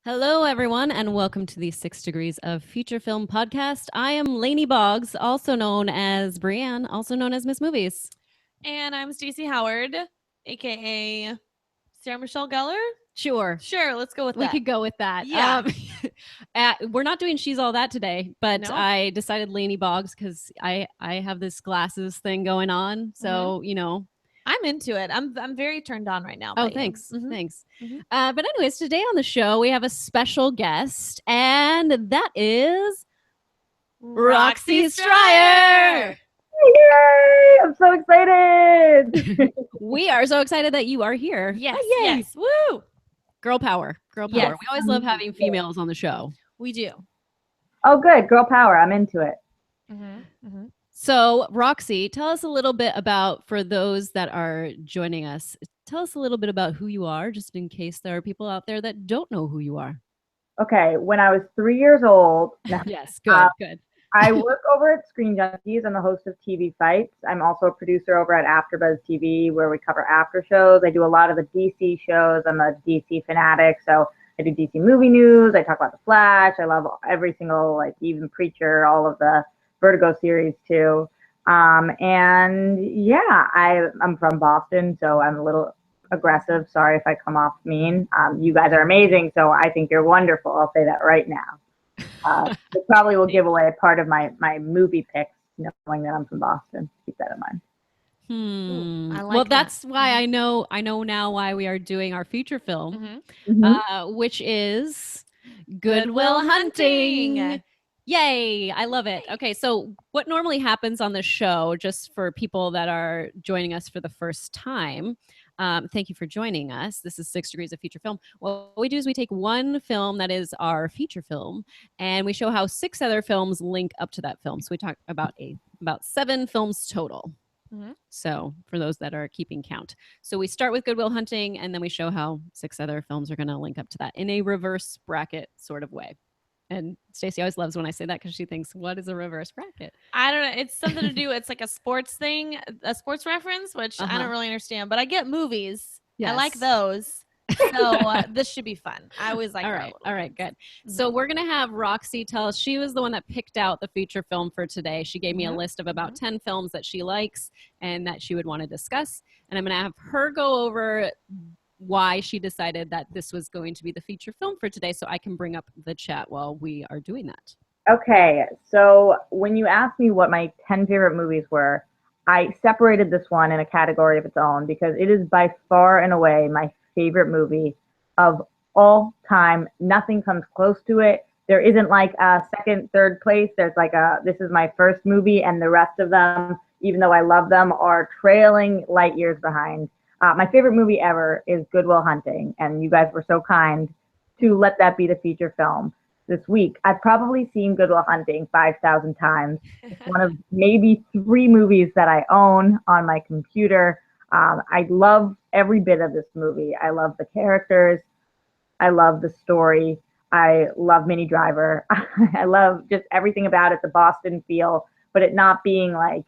Hello, everyone, and welcome to the 6 Degrees of Feature Film podcast. I am Lainey Boggs, also known as Brienne, also known as Miss Movies. And I'm Stacey Howard, aka Sarah Michelle Gellar. Sure. Let's go with We that. could go with that. Yeah. We're not doing She's All That today, but No? I decided Lainey Boggs because I have this glasses thing going on. So, I'm into it. I'm very turned on right now. Oh, by you. thanks. Mhm. Thanks. Mhm. But anyways, today on the show, we have a special guest, and that is Roxy Striar. Yay! I'm so excited. We are so excited that you are here. Yes. Yay. Yes. Woo! Girl power. Girl power. Yes. We always love having females on the show. We do. Oh, good. Girl power. I'm into it. So, Roxy, tell us a little bit about, for those that are joining us, tell us a little bit about who you are, just in case there are people out there that don't know who you are. Okay. When I was 3 years old, Yes, good. I work over at Screen Junkies. I'm the host of TV Fights. I'm also a producer over at Afterbuzz TV, where we cover after shows. I do a lot of the DC shows. I'm a DC fanatic, so I do DC movie news. I talk about The Flash. I love every single, even Preacher, all of the Vertigo series too. And yeah, I'm from Boston, so I'm a little aggressive. Sorry if I come off mean. You guys are amazing, so I think you're wonderful. I'll say that right now. It probably will give away part of my movie picks, knowing that I'm from Boston. Keep that in mind. Ooh, I like well, that. that's why I know now why we are doing our feature film, which is Good Will Hunting. Yay, I love it. Okay, so what normally happens on the show, just for people that are joining us for the first time, thank you for joining us. This is 6 Degrees of Feature Film. What we do is we take one film that is our feature film, and we show how 6 other films link up to that film. So we talk about about 7 films total. So for those that are keeping count. So we start with Good Will Hunting, and then we show how 6 other films are going to link up to that in a reverse bracket sort of way. And Stacey always loves when I say that because she thinks, what is a reverse bracket? I don't know. It's something to do. It's like a sports thing, a sports reference, which I don't really understand. But I get movies. Yes. I like those. So this should be fun. I always like. All right, good. So we're gonna have Roxy tell us. She was the one that picked out the feature film for today. She gave me a list of about 10 films that she likes and that she would want to discuss. And I'm gonna have her go over why she decided that this was going to be the feature film for today, so I can bring up the chat while we are doing that. Okay, so when you asked me what my 10 favorite movies were, I separated this one in a category of its own because it is by far and away my favorite movie of all time. Nothing comes close to it. There isn't like a second, third place. There's like this is my first movie, and the rest of them, even though I love them, are trailing light years behind. My favorite movie ever is Good Will Hunting, and you guys were so kind to let that be the feature film this week. I've probably seen Good Will Hunting 5,000 times. It's one of maybe 3 movies that I own on my computer. I love every bit of this movie. I love the characters. I love the story. I love Minnie Driver. I love just everything about it, the Boston feel, but it not being like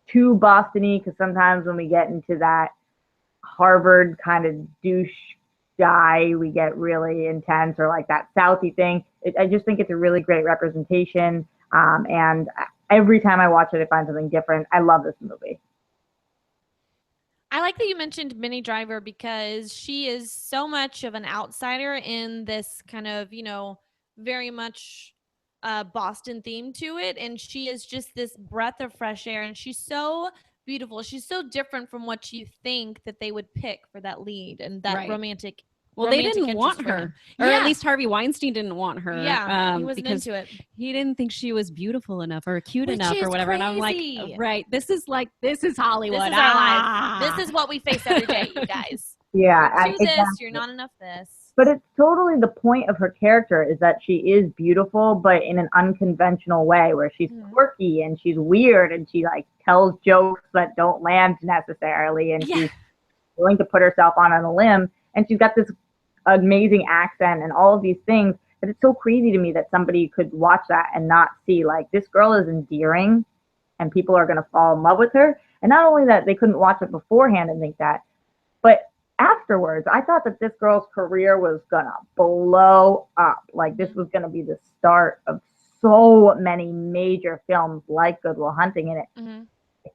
too Boston-y, because sometimes when we get into that Harvard kind of douche guy, we get really intense, or like that Southie thing. I just think it's a really great representation. And every time I watch it, I find something different. I love this movie. I like that you mentioned Minnie Driver because she is so much of an outsider in this kind of, very much Boston theme to it. And she is just this breath of fresh air. And she's so beautiful. She's so different from what you think that they would pick for that lead and that romantic. Well, they didn't want her, or at least Harvey Weinstein didn't want her. Yeah, he wasn't because into it. He didn't think she was beautiful enough or cute Which enough or whatever. Crazy. And I'm like, right, this is Hollywood. This is our life. This is what we face every day, you guys. Yeah, do this. You're not enough this. But it's totally the point of her character is that she is beautiful, but in an unconventional way, where she's quirky and she's weird and she like tells jokes that don't land necessarily, and she's willing to put herself on a limb, and she's got this amazing accent and all of these things. But it's so crazy to me that somebody could watch that and not see like this girl is endearing and people are going to fall in love with her. And not only that, they couldn't watch it beforehand and think that, but afterwards, I thought that this girl's career was gonna blow up. Like this was gonna be the start of so many major films like Good Will Hunting, and it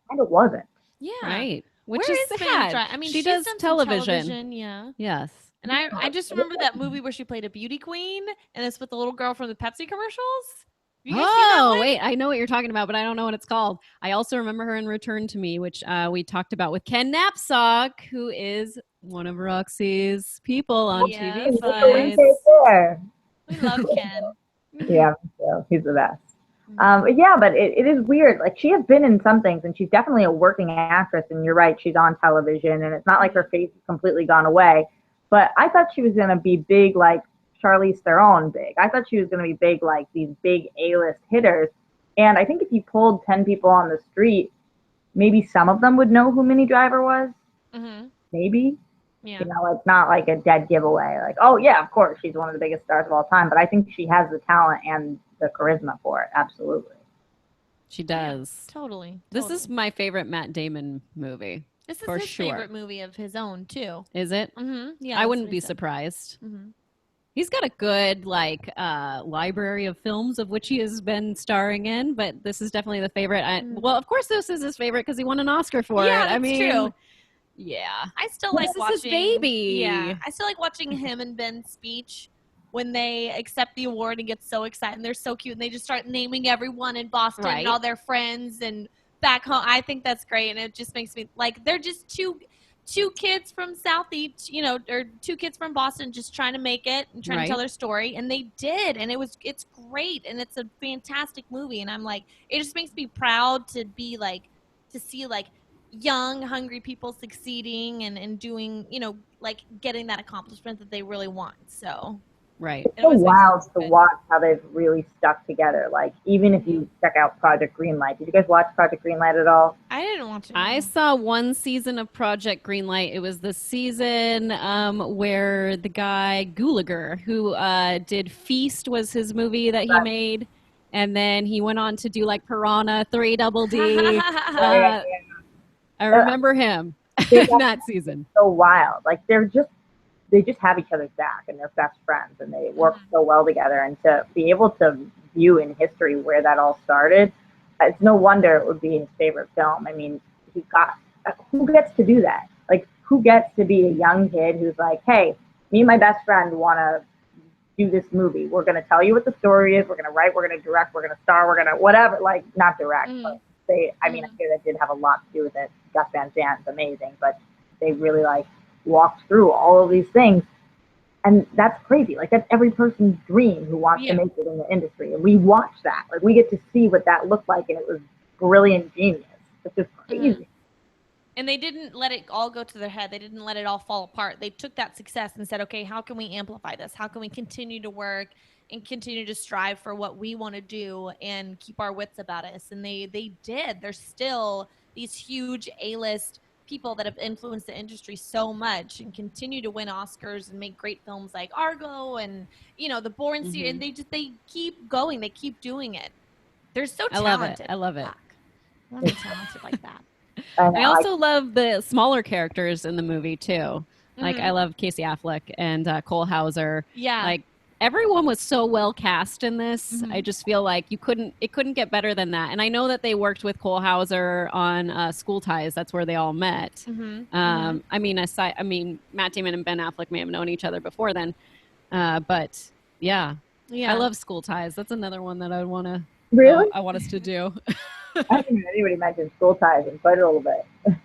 kind of wasn't. Yeah. Right. Which Where is is sad. I mean, she she's does done some television. Yeah. Yes. And I just remember that movie where she played a beauty queen, and it's with the little girl from the Pepsi commercials. You guys seen that one? Wait, I know what you're talking about, but I don't know what it's called. I also remember her in Return to Me, which we talked about with Ken Knapsack, who is one of Roxy's people on TV sides. We love Ken. Yeah, so he's the best. Yeah, but it is weird. Like she has been in some things, and she's definitely a working actress. And you're right, she's on television, and it's not like her face has completely gone away. But I thought she was gonna be big, like Charlize Theron big. I thought she was gonna be big, like these big A-list hitters. And I think if you pulled 10 people on the street, maybe some of them would know who Minnie Driver was. Maybe. Yeah. You know, it's not like a dead giveaway. Like, oh yeah, of course, she's one of the biggest stars of all time. But I think she has the talent and the charisma for it. Absolutely. She does. Yeah, totally. This is my favorite Matt Damon movie. This is his favorite movie of his own too. Is it? Yeah. I wouldn't be surprised. He's got a good library of films of which he has been starring in, but this is definitely the favorite. Well, of course, this is his favorite because he won an Oscar for it. That's true. Yeah, I still like watching his baby. Yeah, I still like watching him and Ben's speech when they accept the award and get so excited. And they're so cute, and they just start naming everyone in Boston and all their friends and back home. I think that's great, and it just makes me like they're just two kids from Southeast, you know, or two kids from Boston just trying to make it and trying to tell their story, and they did, and it's great, and it's a fantastic movie, and I'm like, it just makes me proud to be like to see like young, hungry people succeeding and doing, you know, like getting that accomplishment that they really want. So it's so wild to watch how they've really stuck together. Like even if you check out Project Greenlight, did you guys watch Project Greenlight at all? I didn't watch it. I saw one season of Project Greenlight. It was the season where the guy Gulager, who did Feast, was his movie that he made, and then he went on to do like Piranha 3 Double D. I remember him in that season. So wild. Like they just have each other's back, and they're best friends, and they work so well together. And to be able to view in history where that all started, it's no wonder it would be his favorite film. I mean, who gets to do that? Like, who gets to be a young kid who's like, hey, me and my best friend want to do this movie. We're going to tell you what the story is. We're going to write. We're going to direct. We're going to star. We're going to whatever. Like, not direct, but I mean, I hear that did have a lot to do with it. Gus Van Sant's amazing, but they really walked through all of these things, and that's crazy. Like that's every person's dream who wants to make it in the industry, and we watch that. Like we get to see what that looked like, and it was brilliant genius. It's just crazy. And they didn't let it all go to their head. They didn't let it all fall apart. They took that success and said, okay, how can we amplify this? How can we continue to work and continue to strive for what we want to do and keep our wits about us? And they did. There's still these huge A-list people that have influenced the industry so much and continue to win Oscars and make great films like Argo and, you know, the Bourne series. And they keep going. They keep doing it. They're so talented. I love it. I want to be talented like that. I also love the smaller characters in the movie too. Like I love Casey Affleck and Cole Hauser. Yeah. Like everyone was so well cast in this. I just feel like it couldn't get better than that. And I know that they worked with Cole Hauser on School Ties. That's where they all met. I mean, Matt Damon and Ben Affleck may have known each other before then. But yeah, I love School Ties. That's another one that I want to. Really? I want us to do. I haven't heard anybody mention School Ties in quite a little bit.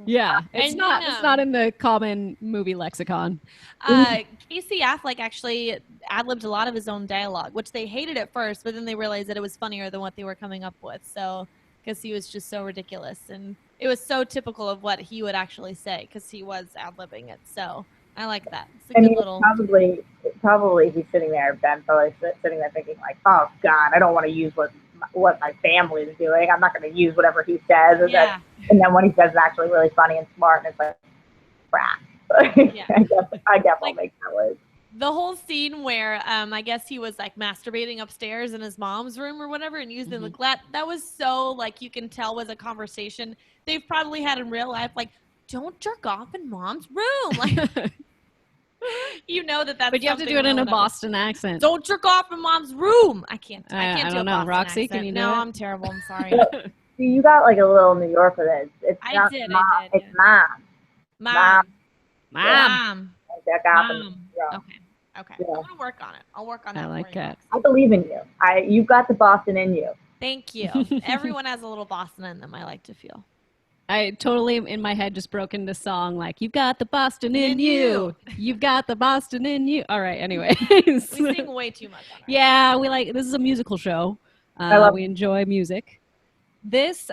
Yeah, it's not in the common movie lexicon. Casey Affleck actually ad-libbed a lot of his own dialogue, which they hated at first, but then they realized that it was funnier than what they were coming up with. So, because he was just so ridiculous, and it was so typical of what he would actually say, because he was ad-libbing it. So, I like that. It's a good little. Probably he's sitting there, Ben, probably sitting there thinking like, oh God, I don't want to use what my family is doing. I'm not going to use whatever he says. And then when he says it's actually really funny and smart, and it's like, crap. I guess I'll make that work. The whole scene where I guess he was like masturbating upstairs in his mom's room or whatever and using the that was so like you can tell was a conversation they've probably had in real life. Like don't jerk off in mom's room. Like, you know that's. But you have to do it in a Boston accent. Don't jerk off in mom's room. I can't do I a don't know. Boston Roxy, accent. can you do No, it? I'm terrible. I'm sorry. See, you got like a little New Yorker there. It's not mom. It's mom. Mom. Jerk off in Mom. the room. Okay. Yeah. I'm gonna work on it. I'll work on that. I like for you. it. I believe in you. You've got the Boston in you. Thank you. Everyone has a little Boston in them, I like to feel. I totally, in my head, just broke into song like, you've got the Boston in you. You've got the Boston in you. All right, anyways. We sing way too much on Yeah, this is a musical show. We enjoy music. This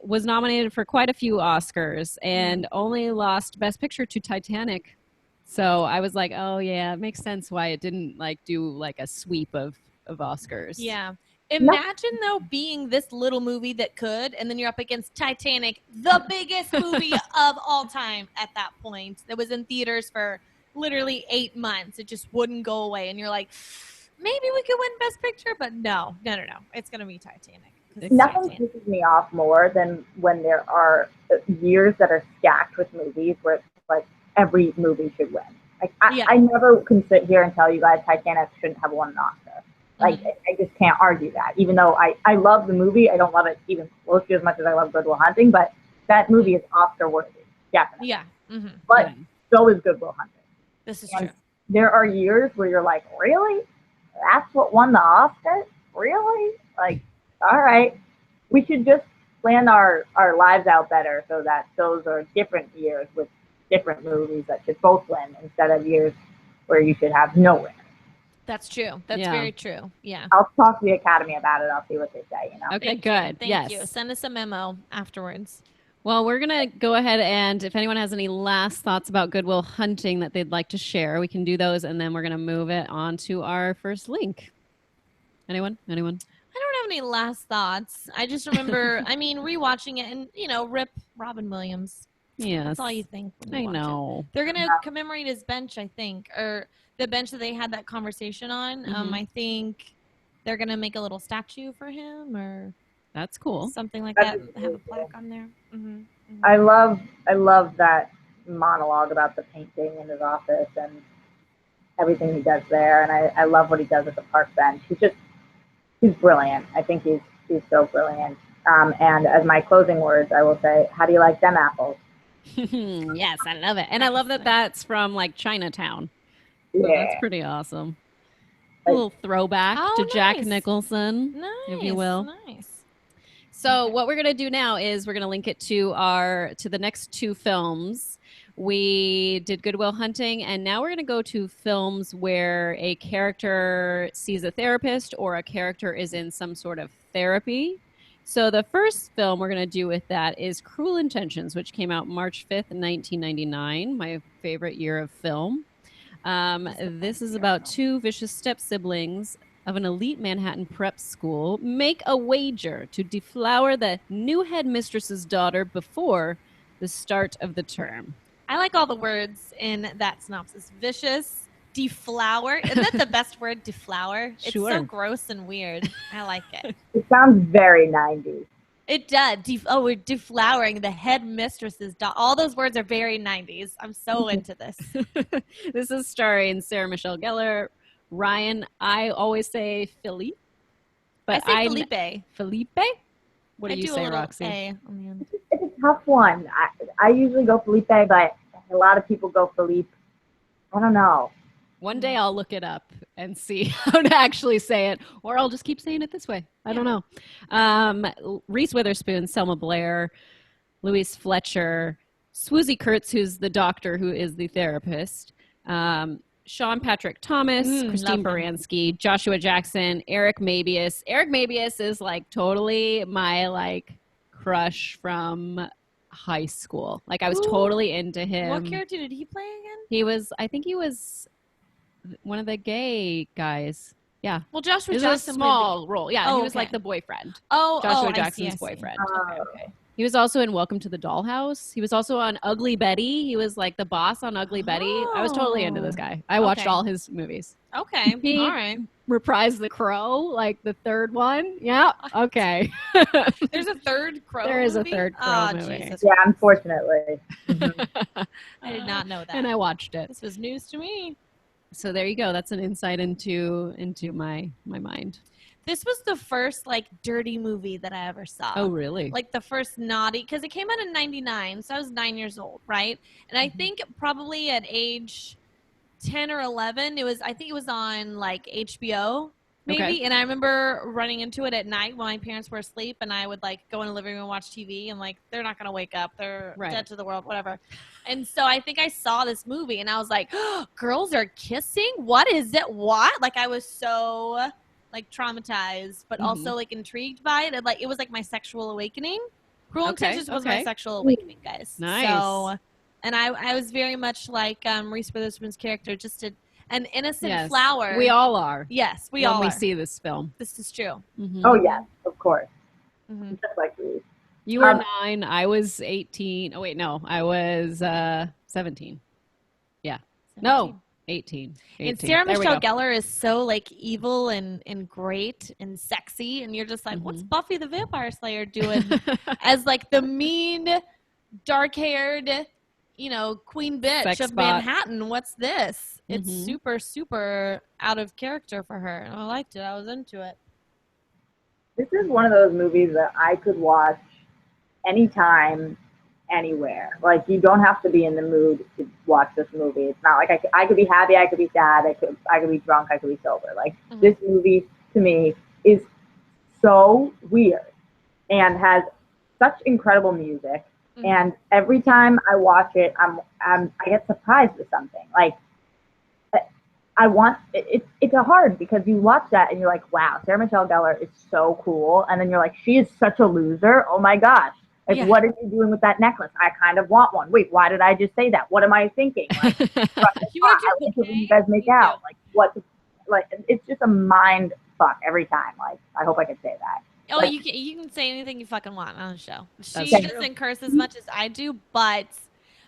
was nominated for quite a few Oscars and only lost Best Picture to Titanic. So I was like, oh yeah, it makes sense why it didn't like do like a sweep of Oscars. Yeah. Imagine though being this little movie that could, and then you're up against Titanic, the biggest movie of all time at that point. That was in theaters for literally 8 months. It just wouldn't go away, and you're like, maybe we could win Best Picture, but no. It's gonna be Titanic. Nothing pisses me off more than when there are years that are stacked with movies where it's like every movie should win. Like I never can sit here and tell you guys Titanic shouldn't have won an Oscar. Like I just can't argue that. Even though I love the movie, I don't love it even close to as much as I love Good Will Hunting. But that movie is Oscar worthy, definitely. Yeah. But so is Good Will Hunting. This is true. There are years where you're like, really? That's what won the Oscar? Really? Like, all right. We should just plan our lives out better so that those are different years with different movies that should both win instead of years where you should have no winner. That's true. That's very true. Yeah. I'll talk to the Academy about it. I'll see what they say, you know. Okay, good. Thank you. Send us a memo afterwards. Well, we're going to go ahead and if anyone has any last thoughts about Good Will Hunting that they'd like to share, we can do those and then we're going to move it on to our first link. Anyone? I don't have any last thoughts. I just remember, rewatching it and, rip Robin Williams. Yes. That's all you think. I know. They're going to commemorate his bench, I think, or the bench that they had that conversation on. I think they're going to make a little statue for him or that's cool. Something like that. Have a plaque on there. I love that monologue about the painting in his office and everything he does there. And I love what he does at the park bench. He's brilliant. I think he's so brilliant. And as my closing words, I will say, how do you like them apples? Yes, I love it. And I love that that's from like Chinatown. Yeah. So that's pretty awesome. A little throwback to Jack Nicholson, if you will. Nice. So what we're going to do now is we're going to link it to the next two films. We did Good Will Hunting, and now we're going to go to films where a character sees a therapist or a character is in some sort of therapy. So the first film we're going to do with that is Cruel Intentions, which came out March 5th, 1999, my favorite year of film. This is about two vicious step-siblings of an elite Manhattan prep school make a wager to deflower the new headmistress's daughter before the start of the term. I like all the words in that synopsis. Vicious, deflower. Isn't that the best word, deflower? It's so gross and weird. I like it. It sounds very 90s. It does. We're deflowering the headmistress's daughter. All those words are very 90s. I'm so into this. This is starring Sarah Michelle Gellar, Ryan. I always say Philippe. But I say Felipe. Felipe? What do you say, Roxy? It's a tough one. I usually go Felipe, but a lot of people go Philippe. I don't know. One day I'll look it up and see how to actually say it, or I'll just keep saying it this way. I don't know. Reese Witherspoon, Selma Blair, Louise Fletcher, Swoosie Kurtz, who's the doctor who is the therapist, Sean Patrick Thomas, Christine Baranski, Joshua Jackson, Eric Mabius. Eric Mabius is like totally my like crush from high school. Like I was totally into him. What character did he play again? I think he was one of the gay guys. Yeah. Well, Joshua Jackson was a small role. Yeah, he was like the boyfriend. Joshua Jackson's boyfriend. Okay. He was also in Welcome to the Dollhouse. He was also on Ugly Betty. He was like the boss on Ugly Betty. I was totally into this guy. I watched all his movies. Okay. He All right. reprised The Crow, like the third one. Yeah. Okay. There's a third Crow There is movie? a third Crow movie. Jesus. Yeah, unfortunately. I did not know that. And I watched it. This was news to me. So there you go. That's an insight into my mind. This was the first like dirty movie that I ever saw. Oh, really? Like the first naughty, because it came out in '99, so I was 9 years old, right? And I think probably at age 10 or 11, I think it was on like HBO maybe. Okay. And I remember running into it at night when my parents were asleep, and I would like go in the living room and watch TV, and like they're not gonna wake up, they're dead to the world, whatever. And so I think I saw this movie, and I was like, oh, girls are kissing? What is it? What? Like I was so like traumatized, but also like intrigued by it. And like it was like my sexual awakening. Cruel Intentions was my sexual awakening, guys. Nice. So, and I was very much like Reese Witherspoon's character, just an innocent flower. We all are. Yes, we all are. When we see this film. This is true. Mm-hmm. Oh, yes, of course. Mm-hmm. Just like Reese. You were 9. I was 18. Oh, wait, no. I was 17. Yeah. 17. No. 18. And Sarah Michelle Gellar is so like evil and great and sexy, and you're just like, what's Buffy the Vampire Slayer doing as like the mean, dark-haired, queen bitch Sex of spot. Manhattan? What's this? It's super, super out of character for her, and I liked it. I was into it. This is one of those movies that I could watch anytime, anywhere. Like, you don't have to be in the mood to watch this movie. It's not like I could be happy, I could be sad, I could be drunk, I could be sober. Like, this movie to me is so weird and has such incredible music. And every time I watch it, I get surprised with something. Like, it's hard because you watch that and you're like, wow, Sarah Michelle Gellar is so cool. And then you're like, she is such a loser. Oh my gosh. Like, what are you doing with that necklace? I kind of want one. Wait, why did I just say that? What am I thinking? Like, you guys make out. Like, what? Like, it's just a mind fuck every time. Like, I hope I can say that. Oh, like, you can say anything you fucking want on the show. She That's doesn't curse as much as I do, but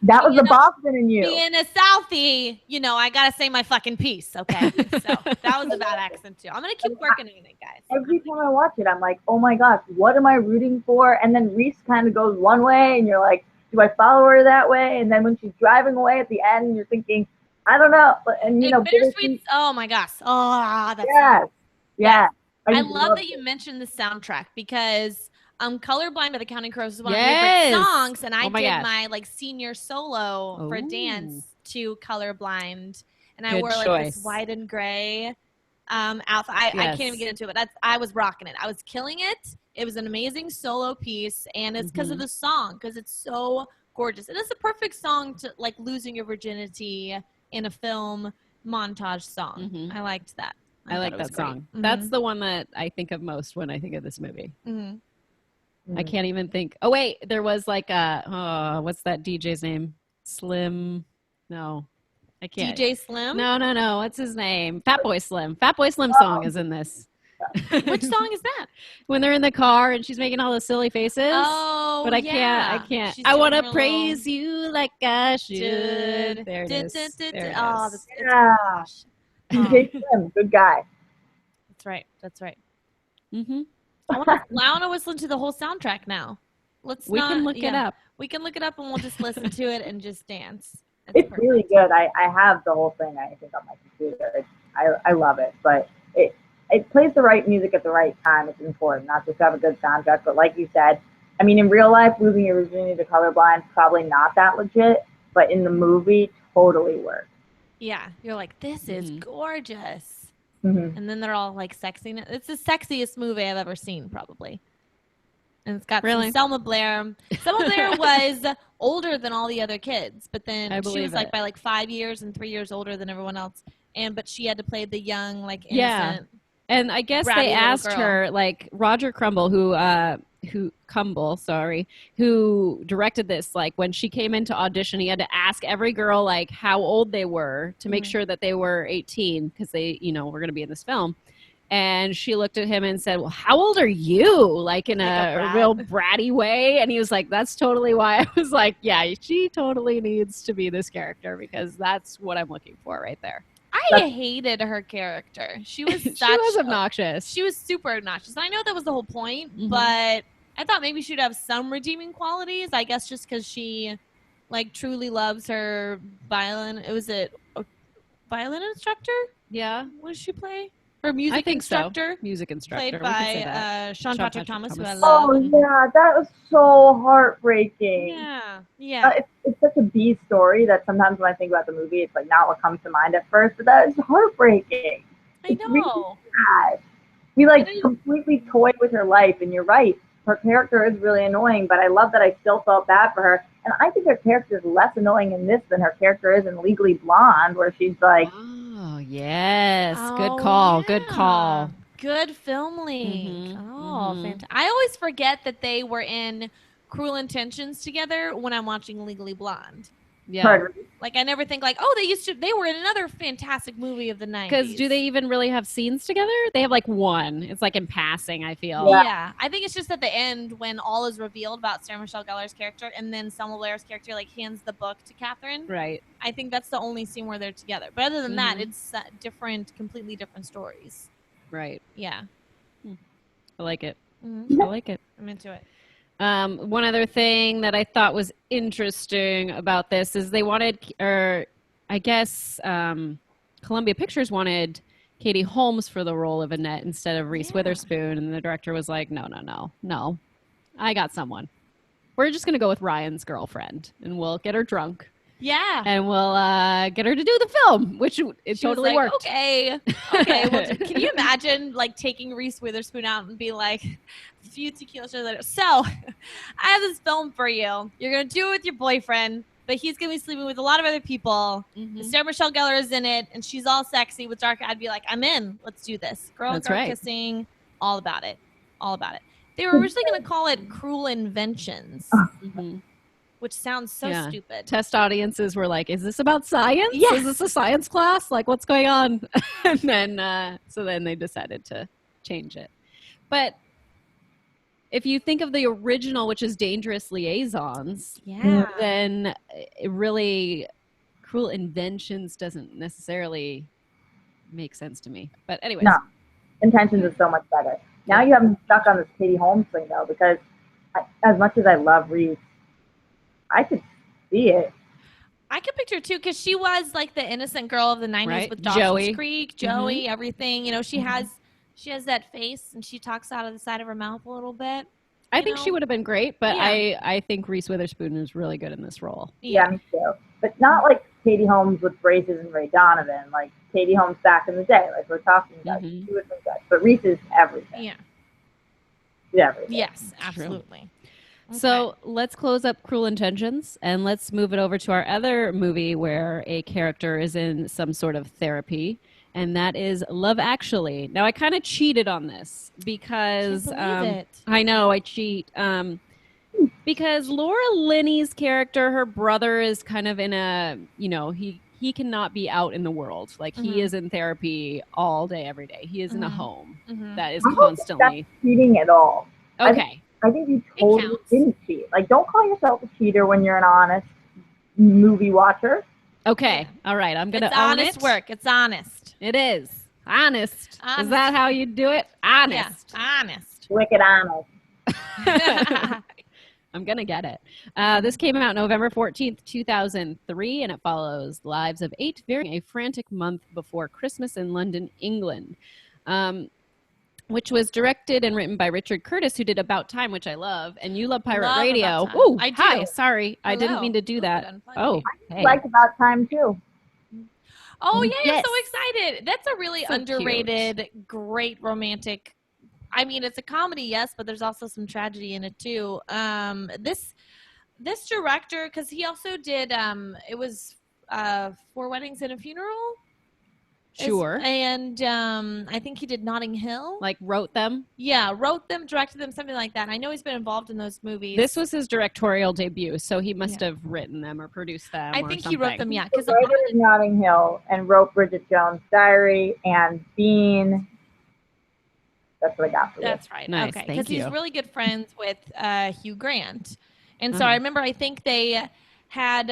that was the Boston in you. Being a Southie, I gotta say my fucking piece. Okay, so that was a bad accent too. I'm gonna keep working on it, guys. Every time I watch it, I'm like, oh my gosh, what am I rooting for? And then Reese kind of goes one way, and you're like, do I follow her that way? And then when she's driving away at the end, you're thinking, I don't know. And bittersweet. Oh my gosh. Oh, that's yeah. I love that you mentioned the soundtrack because Colorblind by the Counting Crows is one of my favorite songs, and I did my like senior solo for dance to Colorblind, and I wore like this white and gray outfit. I can't even get into it, but I was rocking it. I was killing it. It was an amazing solo piece, and it's because of the song, because it's so gorgeous. It is a perfect song to like losing your virginity in a film montage song. I liked that. I like that song. That's the one that I think of most when I think of this movie. I can't even think. Oh, wait. There was like what's that DJ's name? Slim. No, I can't. DJ Slim? No. What's his name? Fatboy Slim. Fatboy Slim song is in this. Which song is that? When they're in the car and she's making all the silly faces. Oh, but I can't. I want to praise you like I should. There it is. DJ Slim, good guy. That's right. I want to listen to the whole soundtrack now. We can look it up. We can look it up and we'll just listen to it and just dance. It's really good. I have the whole thing, I think, on my computer. I love it. But it plays the right music at the right time. It's important, not just to have a good soundtrack, but like you said, I mean, in real life, losing your virginity to Colorblind, probably not that legit, but in the movie, totally works. Yeah, you're like, this is gorgeous. And then they're all like sexy. It's the sexiest movie I've ever seen, probably. And it's got some Selma Blair. Selma Blair was older than all the other kids, but then she was like by like 5 years and 3 years older than everyone else. But she had to play the young, like innocent. And I guess they asked her, like Roger Crumble, who directed this, like when she came into audition, he had to ask every girl like how old they were to make sure that they were 18 because they, were going to be in this film. And she looked at him and said, well, how old are you? Like in a real bratty way. And he was like, that's totally why. I was like, yeah, she totally needs to be this character because that's what I'm looking for right there. I hated her character. She was she was obnoxious. She was super obnoxious. I know that was the whole point, but I thought maybe she'd have some redeeming qualities. I guess just because she like truly loves her violin. Was it a violin instructor? Yeah. What did she play? Her music instructor. So. Music instructor. Played by Sean Patrick Thomas, who I love. Oh, yeah. That was so heartbreaking. Yeah. It's such a B story that sometimes when I think about the movie, it's like not what comes to mind at first, but that is heartbreaking. I know. Really sad. We like completely toyed with her life, and you're right. Her character is really annoying, but I love that I still felt bad for her. And I think her character is less annoying in this than her character is in Legally Blonde, where she's like, oh, yes. Good call. Yeah. Good call. Good film link. Fantastic. I always forget that they were in Cruel Intentions together when I'm watching Legally Blonde. Yeah. Like I never think like, oh, they were in another fantastic movie of the 90s. Because do they even really have scenes together? They have like one. It's like in passing, I feel. Yeah. I think it's just at the end when all is revealed about Sarah Michelle Gellar's character and then Selma Blair's character like hands the book to Catherine. Right. I think that's the only scene where they're together. But other than that, it's completely different stories. Right. Yeah. I like it. I like it. I'm into it. One other thing that I thought was interesting about this is they wanted, or I guess Columbia Pictures wanted Katie Holmes for the role of Annette instead of Reese Witherspoon. And the director was like, no, I got someone. We're just going to go with Ryan's girlfriend and we'll get her drunk. Yeah. And we'll get her to do the film, which she totally worked. Okay. Well, can you imagine like taking Reese Witherspoon out and be like, a few tequila shots later, so I have this film for you. You're going to do it with your boyfriend, but he's going to be sleeping with a lot of other people. Sarah Michelle Gellar is in it, and she's all sexy with dark. I'd be like, I'm in. Let's do this. Girl kissing, all about it. All about it. They were originally going to call it Cruel Inventions. Which sounds so stupid. Test audiences were like, is this about science? Yes. Is this a science class? Like, what's going on? And then, so then they decided to change it. But if you think of the original, which is Dangerous Liaisons, then it really, Cruel Inventions doesn't necessarily make sense to me. But anyways. No, Intentions is so much better. Now you have me stuck on this Katie Holmes thing, though, because as much as I love Reese, I could see it. I could picture too, because she was like the innocent girl of the 90s with Dawson's Creek, Joey, everything. You know, she has that face and she talks out of the side of her mouth a little bit. I think she would have been great, but I think Reese Witherspoon is really good in this role. Yeah, me too. But not like Katie Holmes with braces and Ray Donovan, like Katie Holmes back in the day, like we're talking about. She would be good. But Reese is everything. Yeah. She's everything. Yes, absolutely. Okay. So let's close up Cruel Intentions and let's move it over to our other movie where a character is in some sort of therapy, and that is Love Actually. Now, I kind of cheated on this because I know I cheat because Laura Linney's character, her brother, is kind of in a, he cannot be out in the world. Like he is in therapy all day, every day. He is in a home that is constantly that's cheating at all. Okay. I think you totally didn't cheat. Like, don't call yourself a cheater when you're an honest movie watcher. Okay. All right. I'm going to own it. It's honest work. It's honest. It is. Honest. Is that how you do it? Honest. Yeah. Honest. Wicked honest. I'm going to get it. This came out November 14th, 2003, and it follows the lives of 8 during a frantic month before Christmas in London, England. Which was directed and written by Richard Curtis, who did About Time, which I love, and you love Pirate Radio. Oh, I do. Hi, sorry. Hello. I didn't mean to do that. Oh, I like About Time, too. Oh, yeah, I'm so excited. That's a really underrated, great romantic. I mean, it's a comedy, yes, but there's also some tragedy in it, too. This director, because he also did, it was 4 Weddings and a Funeral. Sure. And I think he did Notting Hill. Like wrote them? Yeah, wrote them, directed them, something like that. I know he's been involved in those movies. This was his directorial debut, so he must have written them or produced them. I think he wrote them, yeah. He wrote Notting Hill and wrote Bridget Jones' Diary and Bean That's what I got for you. That's right. Nice, Okay, thank because he's you. really good friends with Hugh Grant, and so I remember I think they had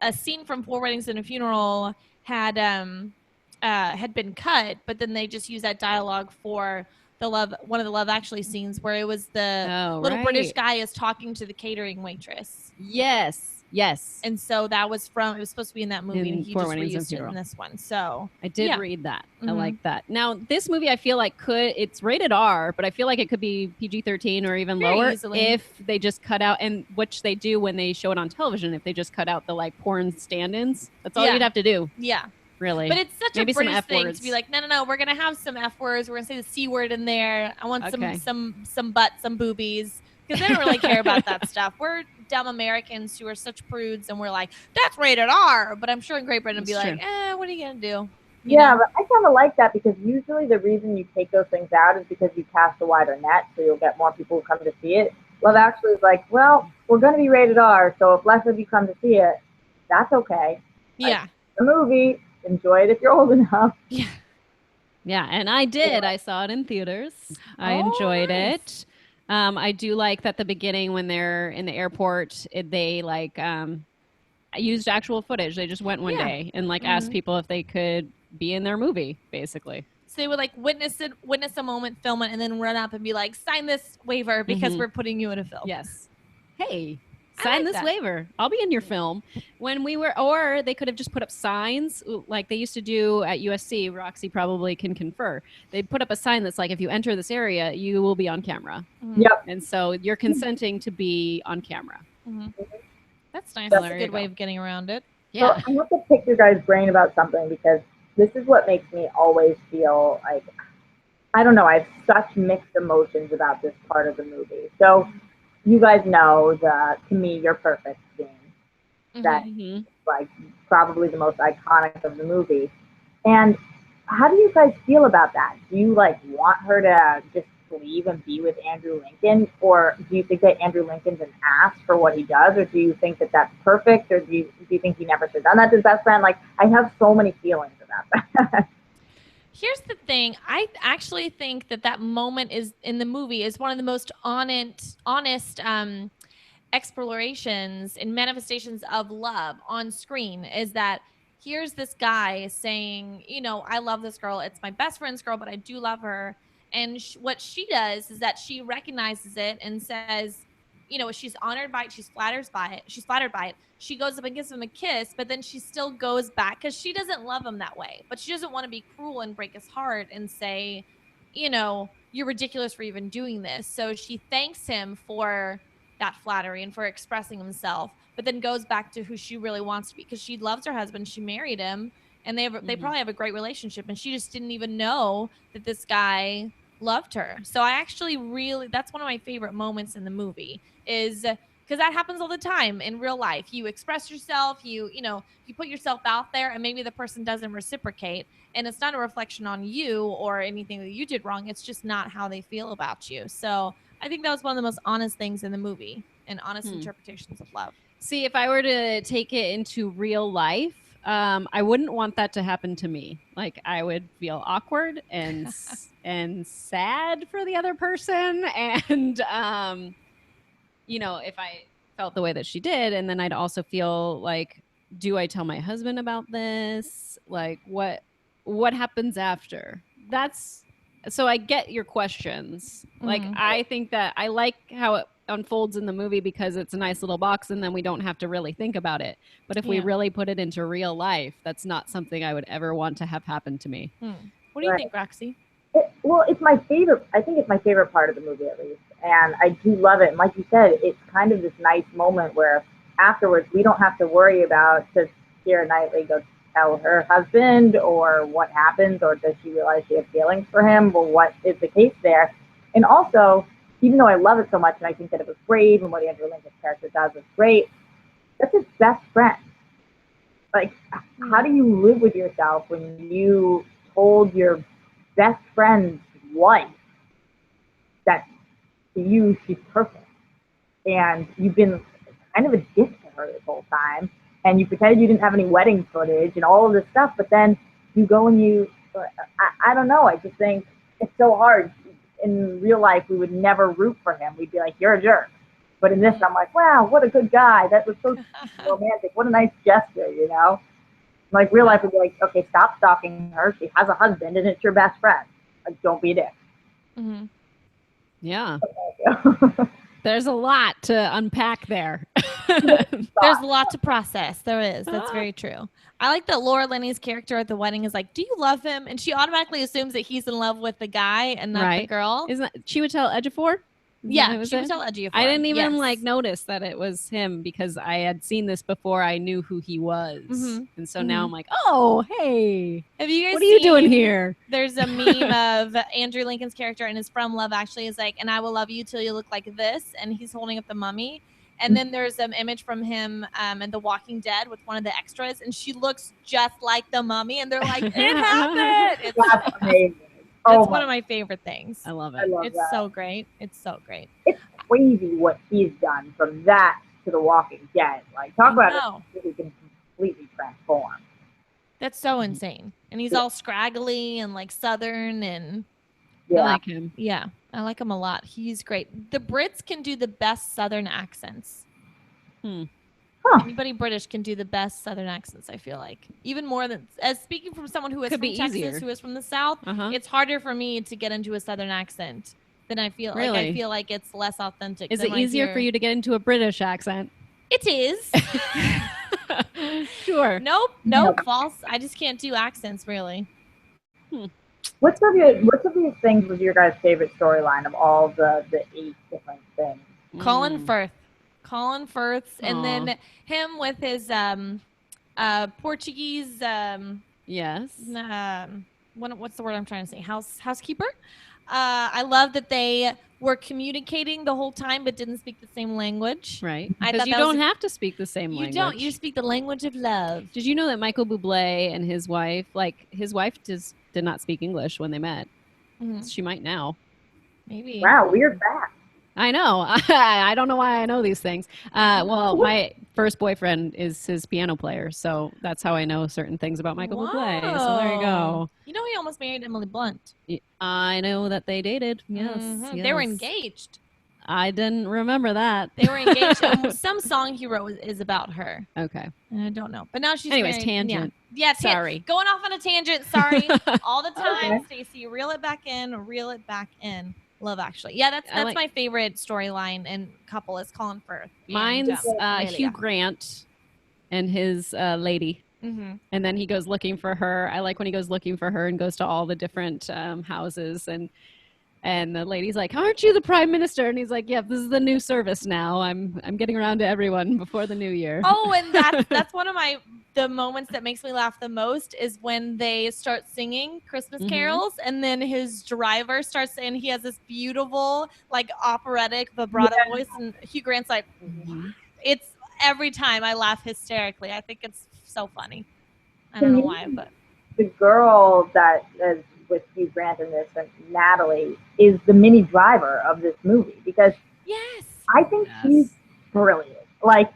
a scene from Four Weddings and a Funeral had been cut, but then they just used that dialogue for one of the Love Actually scenes where it was the little British guy is talking to the catering waitress. Yes. And so that was it was supposed to be in that movie, and he Four just Weddings and reused it Funeral. in this one. So I did read that. I Mhm. like that. Now, this movie I feel like it's rated R, but I feel like it could be PG-13 or even Very lower easily. if they just cut out, and which they do when they show it on television, if they just cut out the like porn stand-ins. That's all Yeah. you'd have to do. Yeah. Really. But it's such Maybe a some British F thing words. to be like, no, we're gonna have some F words. We're gonna say the C word in there. I want Okay. some butt, some boobies, because they don't really care about that stuff. We're dumb Americans who are such prudes, and we're like, that's rated R. But I'm sure in Great Britain it'd be That's like, true. what are you gonna do? Yeah, but I kind of like that because usually the reason you take those things out is because you cast a wider net, so you'll get more people who come to see it. Love Actually is like, well, we're going to be rated R, so if less of you come to see it, that's okay. Yeah. Like, the movie, enjoy it if you're old enough. Yeah. Yeah, and I did. I saw it in theaters. I enjoyed it. I do like that the beginning when they're in the airport, they like used actual footage. They just went one day and like asked people if they could be in their movie, basically. So they would like witness a moment, film it, and then run up and be like, sign this waiver because we're putting you in a film. Yes. Hey, sign this that. waiver. I'll be in your film. When we were, or they could have just put up signs like they used to do at USC. Roxy probably can confer. They'd put up a sign that's like, if you enter this area, you will be on camera. Yep. And so you're consenting to be on camera. That's nice. So That's a good way of getting around it. Yeah. So I have to pick your guys' brain about something because this is what makes me always feel like, I don't know, I have such mixed emotions about this part of the movie. So you guys know to me, You're Perfect scene. That's like probably the most iconic of the movie. And how do you guys feel about that? Do you like want her to just leave and be with Andrew Lincoln, or do you think that Andrew Lincoln's an ass for what he does, or do you think that that's perfect, or do you think he never should have done that to his best friend? Like, I have so many feelings about that. Here's the thing. I actually think that moment is in the movie is one of the most honest explorations and manifestations of love on screen. Is that here's this guy saying, I love this girl. It's my best friend's girl, but I do love her. And what she does is that she recognizes it and says, she's honored by it. She's flattered by it. She goes up and gives him a kiss, but then she still goes back because she doesn't love him that way. But she doesn't want to be cruel and break his heart and say, you're ridiculous for even doing this. So she thanks him for that flattery and for expressing himself, but then goes back to who she really wants to be because she loves her husband. She married him, and they probably have a great relationship, and she just didn't even know that this guy loved her. So I actually that's one of my favorite moments in the movie is because that happens all the time in real life. You express yourself, you put yourself out there, and maybe the person doesn't reciprocate, and it's not a reflection on you or anything that you did wrong. It's just not how they feel about you. So I think that was one of the most honest things in the movie and honest interpretations of love. See, if I were to take it into real life, I wouldn't want that to happen to me. Like, I would feel awkward and and sad for the other person, and if I felt the way that she did, and then I'd also feel like, do I tell my husband about this? Like, what happens after? So I get your questions. Like, I think that I like how it unfolds in the movie because it's a nice little box and then we don't have to really think about it. But if we really put it into real life, that's not something I would ever want to have happen to me. What do you think, Roxy? It's my favorite. I think it's my favorite part of the movie, at least. And I do love it. And like you said, it's kind of this nice moment where afterwards we don't have to worry about, does Keira Knightley go tell her husband, or what happens, or does she realize she has feelings for him, or what is the case there? And also, even though I love it so much and I think that it was brave and what Andrew Lincoln's character does is great, that's his best friend. Like, how do you live with yourself when you told your best friend's wife that to you she's perfect, and you've been kind of a dick to her this whole time, and you pretended you didn't have any wedding footage and all of this stuff, but then you go and I don't know, I just think it's so hard. in real life, we would never root for him. We'd be like, you're a jerk. But in this, I'm like, wow, what a good guy. That was so romantic. What a nice gesture, you know? Like, real life would be like, okay, stop stalking her. She has a husband, and it's your best friend. Like, don't be a dick. Mm-hmm. Yeah. There's a lot to unpack there. There's a lot to process. There is. That's very true. I like that Laura Linney's character at the wedding is like, do you love him? And she automatically assumes that he's in love with the guy and not the girl. Isn't that Chiwetel Ejiofor? Yeah, Chiwetel Ejiofor. I didn't even like notice that it was him because I had seen this before I knew who he was. Mm-hmm. And so now I'm like, oh, hey. Have you guys what are you doing here? There's a meme of Andrew Lincoln's character and his from Love Actually is like, and I will love you till you look like this. And he's holding up the mummy. And then there's an image from him in The Walking Dead with one of the extras. And she looks just like the mummy. And they're like, it happened. That's amazing. It's one of my favorite things. I love it. It's so great. It's so great. It's crazy what he's done from that to The Walking Dead. Like, talk about it. He can completely transform. That's so insane. And he's all scraggly and like Southern and I like him. Yeah, I like him a lot. He's great. The Brits can do the best Southern accents. Anybody British can do the best Southern accents, I feel like. Even more than, as speaking from someone who is from Texas, who is from the South, it's harder for me to get into a Southern accent than I feel like. I feel like it's less authentic. Is it easier for you to get into a British accent? It is. Sure. Nope, false. I just can't do accents, really. Which of these things was your guys' favorite storyline of all the 8 different things? Colin Firth, and then him with his Portuguese what's the word I'm trying to say? Housekeeper. I love that they were communicating the whole time but didn't speak the same language. Right. Because you don't have to speak the same language. You don't. You speak the language of love. Did you know that Michael Bublé and his wife, did not speak English when they met? She might now. Maybe. Wow, weird fact. I know. I don't know why I know these things. Well, my first boyfriend is his piano player, so that's how I know certain things about Michael Bublé. So there you go. You know, he almost married Emily Blunt. I know that they dated. Yes, yes. They were engaged. I didn't remember that. They were engaged. Some song he wrote is about her. Okay. I don't know. But now she's Anyways, married. Tangent. Yeah, sorry. Going off on a tangent. Sorry. All the time, Stacey. Reel it back in. Love Actually. Yeah, that's my favorite storyline and couple is Colin Firth. Mine's Hugh Grant and his lady. And then he goes looking for her. I like when he goes looking for her and goes to all the different houses and the lady's like, aren't you the prime minister? And he's like, yeah, this is the new service now. I'm getting around to everyone before the new year. Oh, and that's one of the moments that makes me laugh the most is when they start singing Christmas carols and then his driver starts saying he has this beautiful like operatic vibrato voice and Hugh Grant's like, it's every time I laugh hysterically. I think it's so funny. I don't know why, but the girl that is with Hugh Grant in this, and Natalie, is the mini driver of this movie because I think she's brilliant. Like,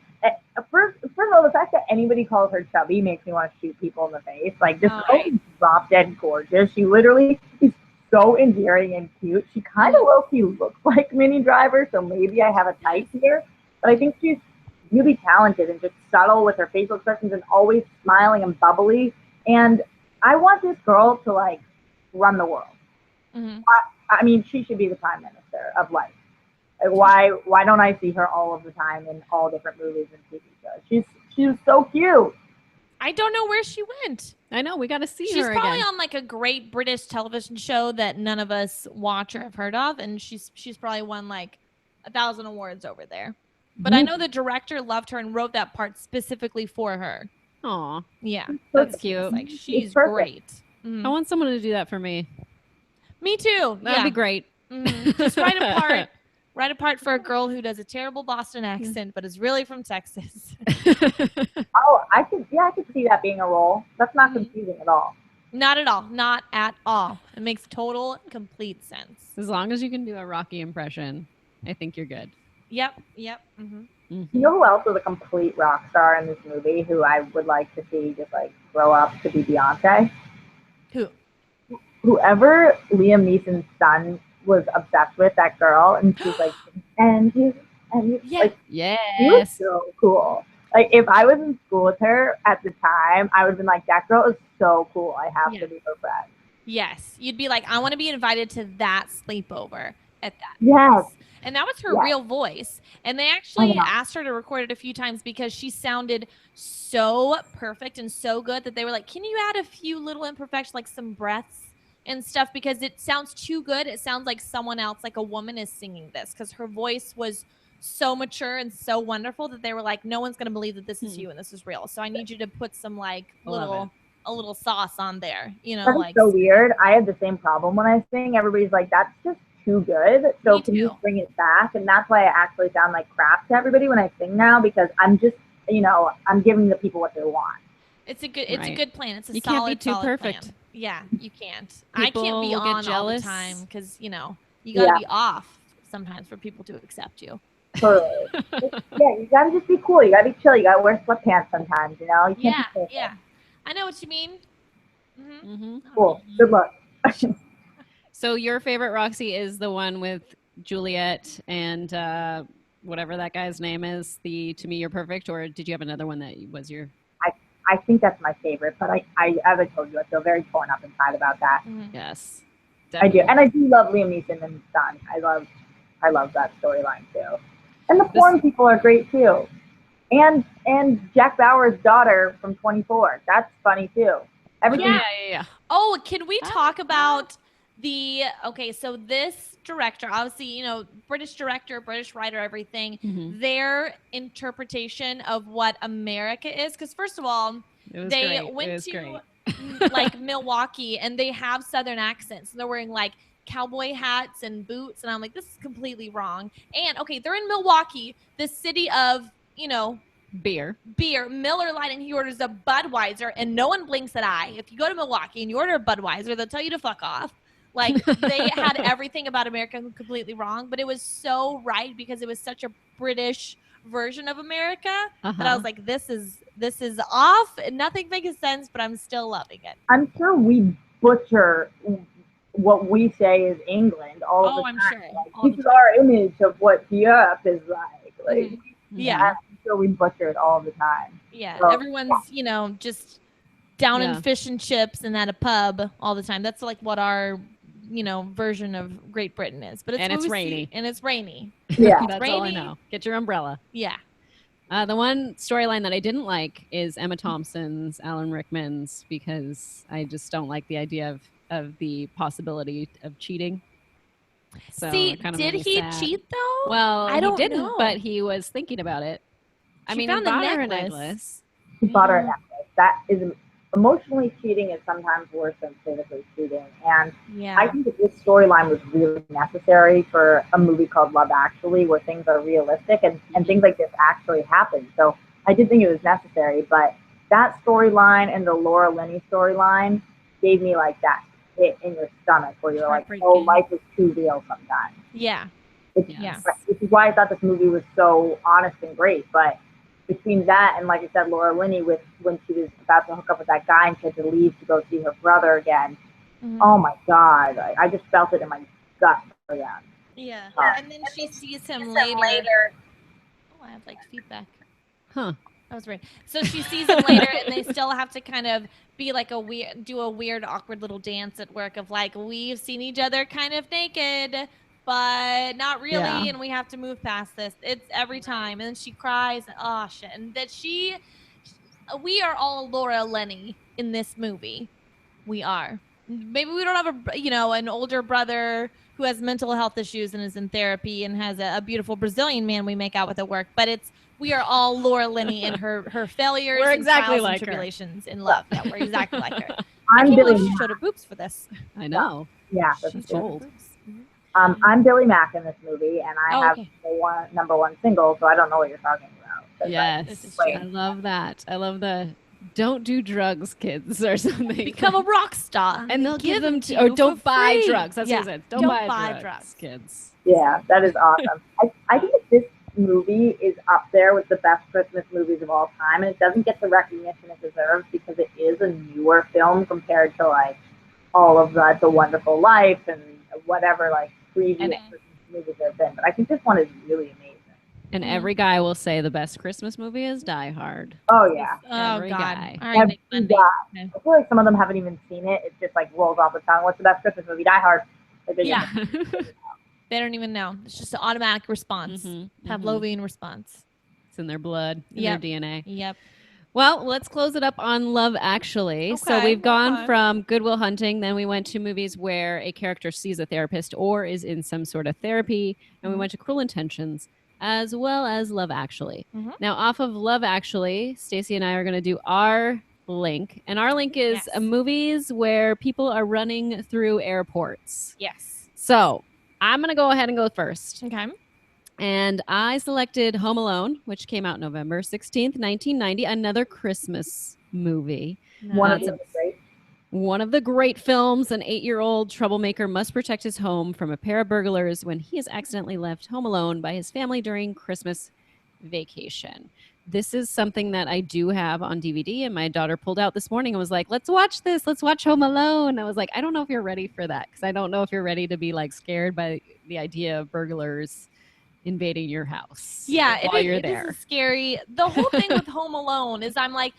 first of all, the fact that anybody calls her chubby makes me want to shoot people in the face. Like, this girl is drop dead gorgeous. She literally is so endearing and cute. She kind of low-key looks like Minnie Driver, so maybe I have a type here. But I think she's really talented and just subtle with her facial expressions and always smiling and bubbly. And I want this girl to, like, run the world. I mean, she should be the prime minister of life. Like, why don't I see her all of the time in all different movies and TV shows? She's so cute. I don't know where she went. I know, we got to see her again. She's probably again. on like a great British television show that none of us watch or have heard of, and she's probably won like 1,000 awards over there. But I know the director loved her and wrote that part specifically for her. Aw. Yeah. That's cute. Like, she's great. I want someone to do that for me. Me too. That'd be great. Just write a part for a girl who does a terrible Boston accent but is really from Texas. Oh, I could see that being a role. That's not confusing at all. Not at all. Not at all. It makes total, complete sense. As long as you can do a Rocky impression, I think you're good. Yep. You know who else was a complete rock star in this movie who I would like to see just like grow up to be Beyonce? Who? Whoever Liam Neeson's son was obsessed with, that girl, and she's like, and you, Yeah. like, Yes. she was so cool. Like, if I was in school with her at the time, I would have been like, that girl is so cool. I have to be her friend. Yes. You'd be like, I want to be invited to that sleepover at that. Yes. Place. And that was her real voice. And they actually asked her to record it a few times because she sounded so perfect and so good that they were like, can you add a few little imperfections, like some breaths and stuff? Because it sounds too good. It sounds like someone else, like a woman is singing this, because her voice was so mature and so wonderful that they were like, no one's going to believe that this is you and this is real. So I need you to put some like a little sauce on there, you know. That's like so weird. I have the same problem when I sing. Everybody's like, that's just too good. So can you bring it back? And that's why I actually sound like crap to everybody when I sing now, because I'm just, you know, I'm giving the people what they want. It's a good plan. It's a you solid, can't be too solid perfect. Plan. Yeah, you can't. People I can't be will on get jealous all the time because, you know, you got to be off sometimes for people to accept you. Totally. Yeah, you got to just be cool. You got to be chill. You got to wear sweatpants sometimes, you know? You can't be perfect. Yeah. I know what you mean. Cool. Good luck. So your favorite, Roxy, is the one with Juliet and whatever that guy's name is, the To Me You're Perfect, or did you have another one that was your... I think that's my favorite, but I as I told you, I feel very torn up inside about that. Yes. Definitely. I do. And I do love Liam Neeson and Son. I love that storyline too. And the porn people are great too. And Jack Bauer's daughter from 24. That's funny too. Everything. Yeah. Oh, can we talk about so this director, obviously, you know, British director, British writer, everything, their interpretation of what America is. Because first of all, they went to like Milwaukee and they have Southern accents. And they're wearing like cowboy hats and boots. And I'm like, this is completely wrong. And okay, they're in Milwaukee, the city of, you know, beer, Miller Lite, and he orders a Budweiser, and no one blinks an eye. If you go to Milwaukee and you order a Budweiser, they'll tell you to fuck off. Like, they had everything about America completely wrong, but it was so right because it was such a British version of America that I was like, this is off, and nothing makes sense, but I'm still loving it. I'm sure we butcher what we say is England all the time. I'm sure. Like, this is our image of what Europe is like. I'm sure we butcher it all the time. Yeah, so, everyone's, you know, just down in fish and chips and at a pub all the time. That's like what our, you know, version of Great Britain is. But it's rainy. And it's rainy. Yeah, that's rainy. All I know. Get your umbrella. Yeah. The one storyline that I didn't like is Emma Thompson's, Alan Rickman's, because I just don't like the idea of the possibility of cheating. So see, did he cheat though? Well, he didn't, but he was thinking about it. I mean, he bought her a necklace. He bought her a necklace. That is emotionally cheating is sometimes worse than physically cheating. And I think that this storyline was really necessary for a movie called Love Actually, where things are realistic and things like this actually happen. So I did think it was necessary, but that storyline and the Laura Linney storyline gave me like that hit in your stomach where you're like, oh, life is too real sometimes. Yeah. Which is why I thought this movie was so honest and great. But between that and, like I said, Laura Linney, when she was about to hook up with that guy and she had to leave to go see her brother again, oh my God, I just felt it in my gut for them. Yeah. And then she sees him later. Oh, I have like feedback. Huh. That was weird. So she sees him later, and they still have to kind of be like do a weird, awkward little dance at work of like, we've seen each other kind of naked, but not really, and we have to move past this. It's every time, and then she cries. Oh shit! And that we are all Laura Linney in this movie. We are. Maybe we don't have an older brother who has mental health issues and is in therapy and has a beautiful Brazilian man we make out with at work, but we are all Laura Linney in her failures. We're exactly and like and tribulations in love. Yeah, we're exactly like her. I can't believe she showed her boobs for this. I know. Yeah, she's old. I'm Billy Mack in this movie, and I have the number one single, so I don't know what you're talking about. Yes, I love that. I love the "don't do drugs, kids" or something. Become a rock star, and they'll give them to, or don't buy drugs. That's what it said. Don't buy drugs, kids. Yeah, that is awesome. I think that this movie is up there with the best Christmas movies of all time, and it doesn't get the recognition it deserves because it is a newer film compared to like all of the Wonderful Life and whatever. Like previous Christmas movies there have been. But I think this one is really amazing. And every guy will say the best Christmas movie is Die Hard. Oh, yeah. Oh, Every God. guy. All right, Nick Every Monday. guy. Okay. I feel like some of them haven't even seen it. It just like rolls off the tongue. What's the best Christmas movie? Die Hard. Like, they Yeah. just- They don't even know. It's just an automatic response. Pavlovian response. It's in their blood, in Yep. their DNA. Yep. Well, let's close it up on Love Actually. So Okay, we've gone okay. from Good Will Hunting, then we went to movies where a character sees a therapist or is in some sort of therapy, and we went to Cruel Intentions, as well as Love Actually. Now, off of Love Actually, Stacey and I are going to do our link, and our link is movies where people are running through airports. Yes. So I'm going to go ahead and go first. Okay. And I selected Home Alone, which came out November 16th, 1990, another Christmas movie. One of the great. One of the great films. An 8-year-old troublemaker must protect his home from a pair of burglars when he is accidentally left home alone by his family during Christmas vacation. This is something that I do have on DVD, and my daughter pulled out this morning and was like, let's watch this. Let's watch Home Alone. I was like, I don't know if you're ready for that, because I don't know if you're ready to be like scared by the idea of burglars invading your house. Yeah, while you're it there. is scary. The whole thing with Home Alone is I'm like,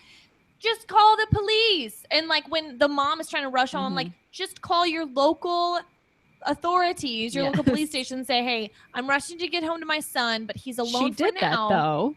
just call the police. And like when the mom is trying to rush home, I'm like, just call your local authorities, your local police station, say, hey, I'm rushing to get home to my son, but he's alone She for did now. that though.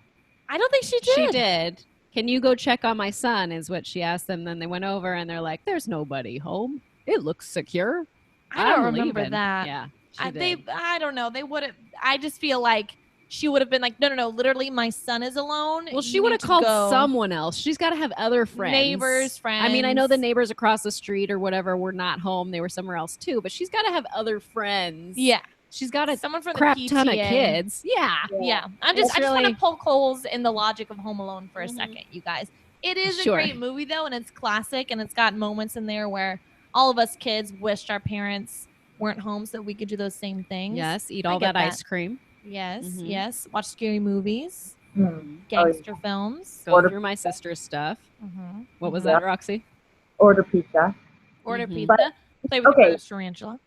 I don't think she did. She did. Can you go check on my son? Is what she asked them. Then they went over and they're like, there's nobody home. It looks secure. I don't I'm remember leaving." that. Yeah. I don't know. They would have. I just feel like she would have been like, no. Literally, my son is alone. Well, she You would need have to called go. someone else. She's got to have other friends. Neighbors, friends. I mean, I know the neighbors across the street or whatever were not home. They were somewhere else too. But she's got to have other friends. Yeah. She's got a Someone from crap the PTA. ton of kids. Yeah. Yeah. I just want really- to poke holes in the logic of Home Alone for a second, you guys. It is a great movie though, and it's classic, and it's got moments in there where all of us kids wished our parents weren't home so that we could do those same things. Yes. Eat all that ice cream. Yes. Yes. Watch scary movies, Mm. gangster films. Go through my sister's stuff. What was that, Roxy? Order pizza. Order Mhm. pizza. Play with your tarantula.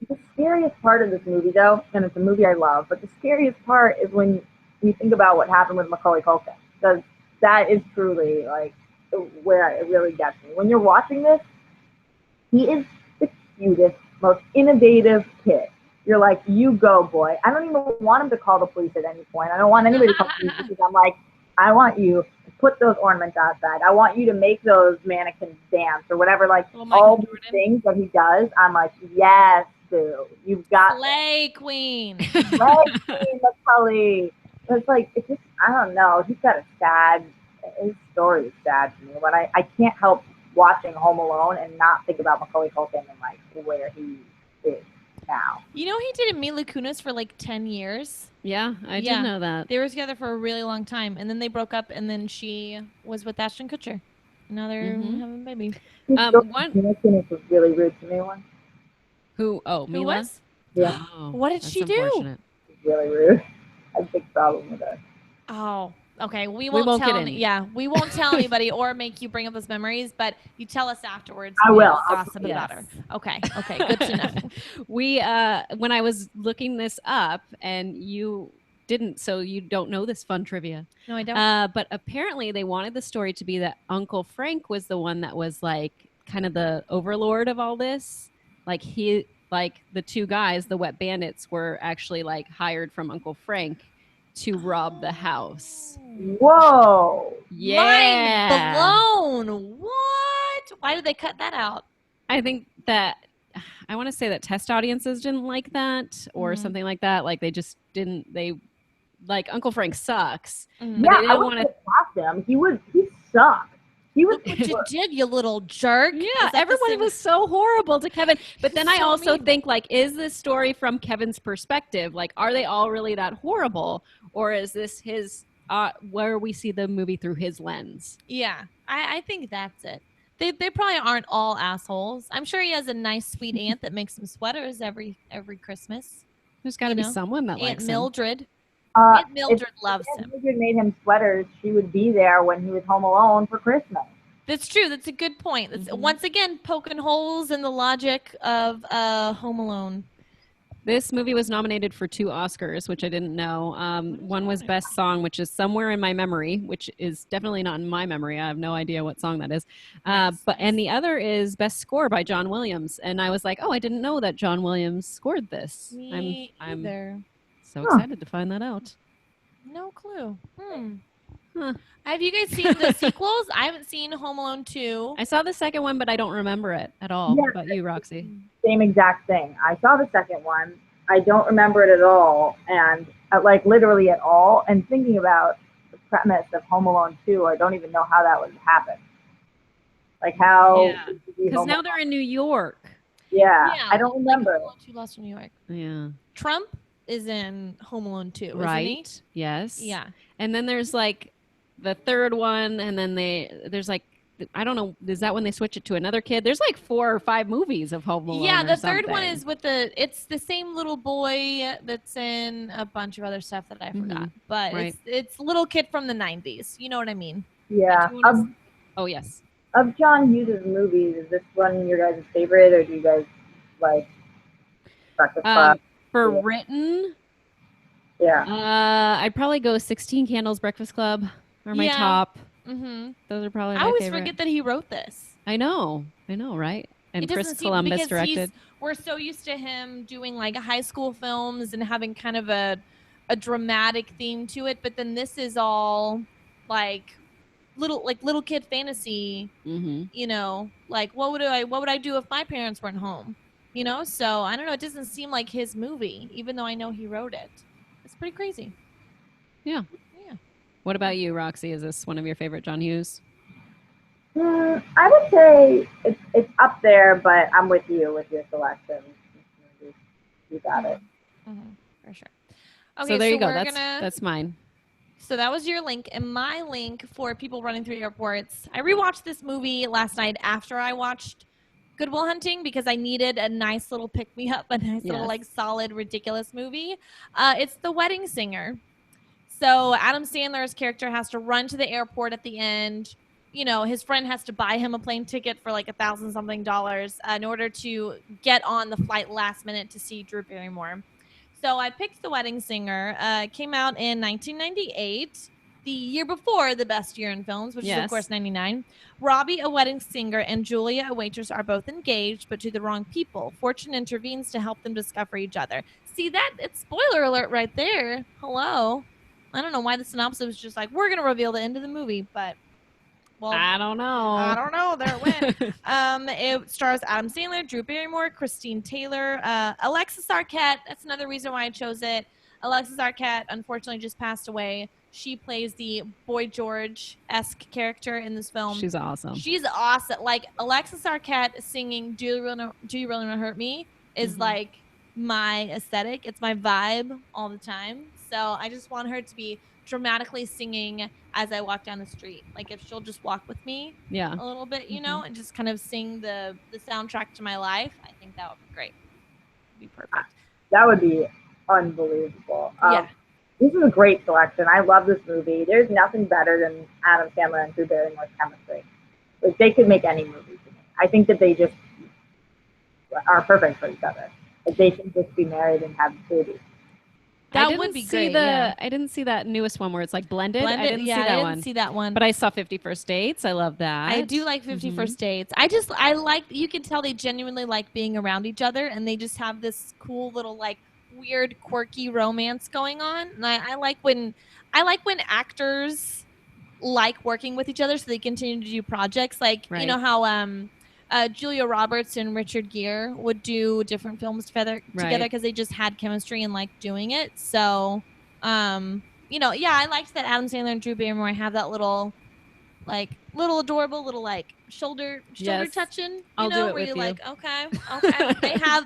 The scariest part of this movie, though, and it's a movie I love, but the scariest part is when you think about what happened with Macaulay Culkin, because that is truly like where it really gets me. When you're watching this, he is the cutest, most innovative kid. You're like, you go, boy. I don't even want him to call the police at any point. I don't want anybody to call the police because I'm like, I want you to put those ornaments outside. I want you to make those mannequins dance or whatever. Like all these things that he does, I'm like, yes, dude, you've got Slay Queen. Slay Queen Macaulay. It's like, it's just, I don't know. He's got a sad, his story is sad to me, but I can't help watching Home Alone and not think about Macaulay Culkin and like where he is now. You know, he dated Mila Kunis for like 10 years. Yeah, I did know that. They were together for a really long time, and then they broke up, and then she was with Ashton Kutcher. And now they're having a baby. Mila Kunis was really rude to me once. Who? Oh, Who Mila? was? Yeah. Oh, What did she do? unfortunate. Really rude. I have a big problem with her. Oh, okay. We won't get tell. in. Yeah, we won't tell anybody or make you bring up those memories. But you tell us afterwards. I will. We'll gossip about her. Okay. Okay. Good to know. We when I was looking this up, and you didn't, so you don't know this fun trivia. No, I don't. But apparently they wanted the story to be that Uncle Frank was the one that was like kind of the overlord of all this. Like the two guys, the wet bandits, were actually like hired from Uncle Frank to rob the house. Whoa. Yeah. Mind blown. What? Why did they cut that out? I think that I want to say that test audiences didn't like that or something like that. Like they just didn't. They like Uncle Frank sucks. But Yeah, they I didn't would want to. have him. He sucked. He was. What you did, you little jerk. Yeah, everyone was so horrible to Kevin. But then I So also mean. think, like, is this story from Kevin's perspective? Like, are they all really that horrible? Or is this his, where we see the movie through his lens? Yeah, I think that's it. They probably aren't all assholes. I'm sure he has a nice, sweet aunt that makes him sweaters every Christmas. There's got to You be know, someone that Aunt likes him. Mildred. Aunt Mildred loves If him. Mildred made him sweaters, she would be there when he was home alone for Christmas. That's true. That's a good point. That's once again poking holes in the logic of Home Alone. This movie was nominated for 2 Oscars, which I didn't know. One was Best Song, which is somewhere in my memory, which is definitely not in my memory. I have no idea what song that is. And the other is Best Score by John Williams. And I was like, oh, I didn't know that John Williams scored this. Me either. So excited to find that out. No clue. Huh. Have you guys seen the sequels? I haven't seen Home Alone 2. I saw the second one, but I don't remember it at all. Yeah. What about you, Roxy? Same exact thing. I saw the second one. I don't remember it at all, and like literally at all. And thinking about the premise of Home Alone 2, I don't even know how that would happen. Like how? Because now they're in New York. Yeah, I don't remember. Home Alone 2 Lost in New York. Yeah. Trump is in Home Alone 2, right? Isn't he? Yes. Yeah. And then there's like the third one, and then there's like, I don't know, is that when they switch it to another kid? There's like 4 or 5 movies of Home Alone. Yeah, the third one is with it's the same little boy that's in a bunch of other stuff that I forgot. But it's little kid from the 90s. You know what I mean? Yeah. Oh, yes. Of John Hughes' movies, is this one your guys' favorite, or do you guys like Breakfast Club? For written? Yeah. I'd probably go 16 Candles, Breakfast Club, or my top. Those are probably my I always favorite. forget that he wrote this. I know, right? And Chris Columbus directed. We're so used to him doing like high school films and having kind of a dramatic theme to it, but then this is all like little kid fantasy. You know, like what would I do if my parents weren't home? You know, so I don't know. It doesn't seem like his movie, even though I know he wrote it. It's pretty crazy. Yeah. What about you, Roxy? Is this one of your favorite John Hughes? I would say it's up there, but I'm with you with your selection. You got it. For sure. Okay, so there you go. That's mine. So that was your link, and my link for people running through airports. I rewatched this movie last night after I watched Good Will Hunting because I needed a nice little pick-me-up, a nice little like solid, ridiculous movie. It's The Wedding Singer. So Adam Sandler's character has to run to the airport at the end. You know, his friend has to buy him a plane ticket for like $1,000-something in order to get on the flight last minute to see Drew Barrymore. So I picked The Wedding Singer. It came out in 1998, the year before the best year in films, which is, of course, 99. Robbie, a wedding singer, and Julia, a waitress, are both engaged, but to the wrong people. Fortune intervenes to help them discover each other. See, it's spoiler alert right there. Hello. I don't know why the synopsis was just like, we're going to reveal the end of the movie, but, well, I don't know. There it went. It stars Adam Sandler, Drew Barrymore, Christine Taylor, Alexis Arquette. That's another reason why I chose it. Alexis Arquette, unfortunately, just passed away. She plays the Boy George-esque character in this film. She's awesome. She's awesome. Like, Alexis Arquette singing Do You Really Want to Hurt Me is like my aesthetic. It's my vibe all the time. So I just want her to be dramatically singing as I walk down the street. Like if she'll just walk with me a little bit, you know, and just kind of sing the soundtrack to my life, I think that would be great. It'd be perfect. That would be unbelievable. This is a great selection. I love this movie. There's nothing better than Adam Sandler and Drew Barrymore's chemistry. Like they could make any movie to me. I think that they just are perfect for each other. Like they should just be married and have babies. That would be great. I didn't see that newest one where it's like blended. I didn't see that one. But I saw 50 First Dates. I love that. I do like 50 First Dates. I like, you can tell they genuinely like being around each other, and they just have this cool little like weird quirky romance going on. And I like when actors like working with each other so they continue to do projects. Like you know how Julia Roberts and Richard Gere would do different films together because they just had chemistry and liked doing it. So, you know, I liked that Adam Sandler and Drew Barrymore have that little adorable little like shoulder touching. You know, where you're like, okay,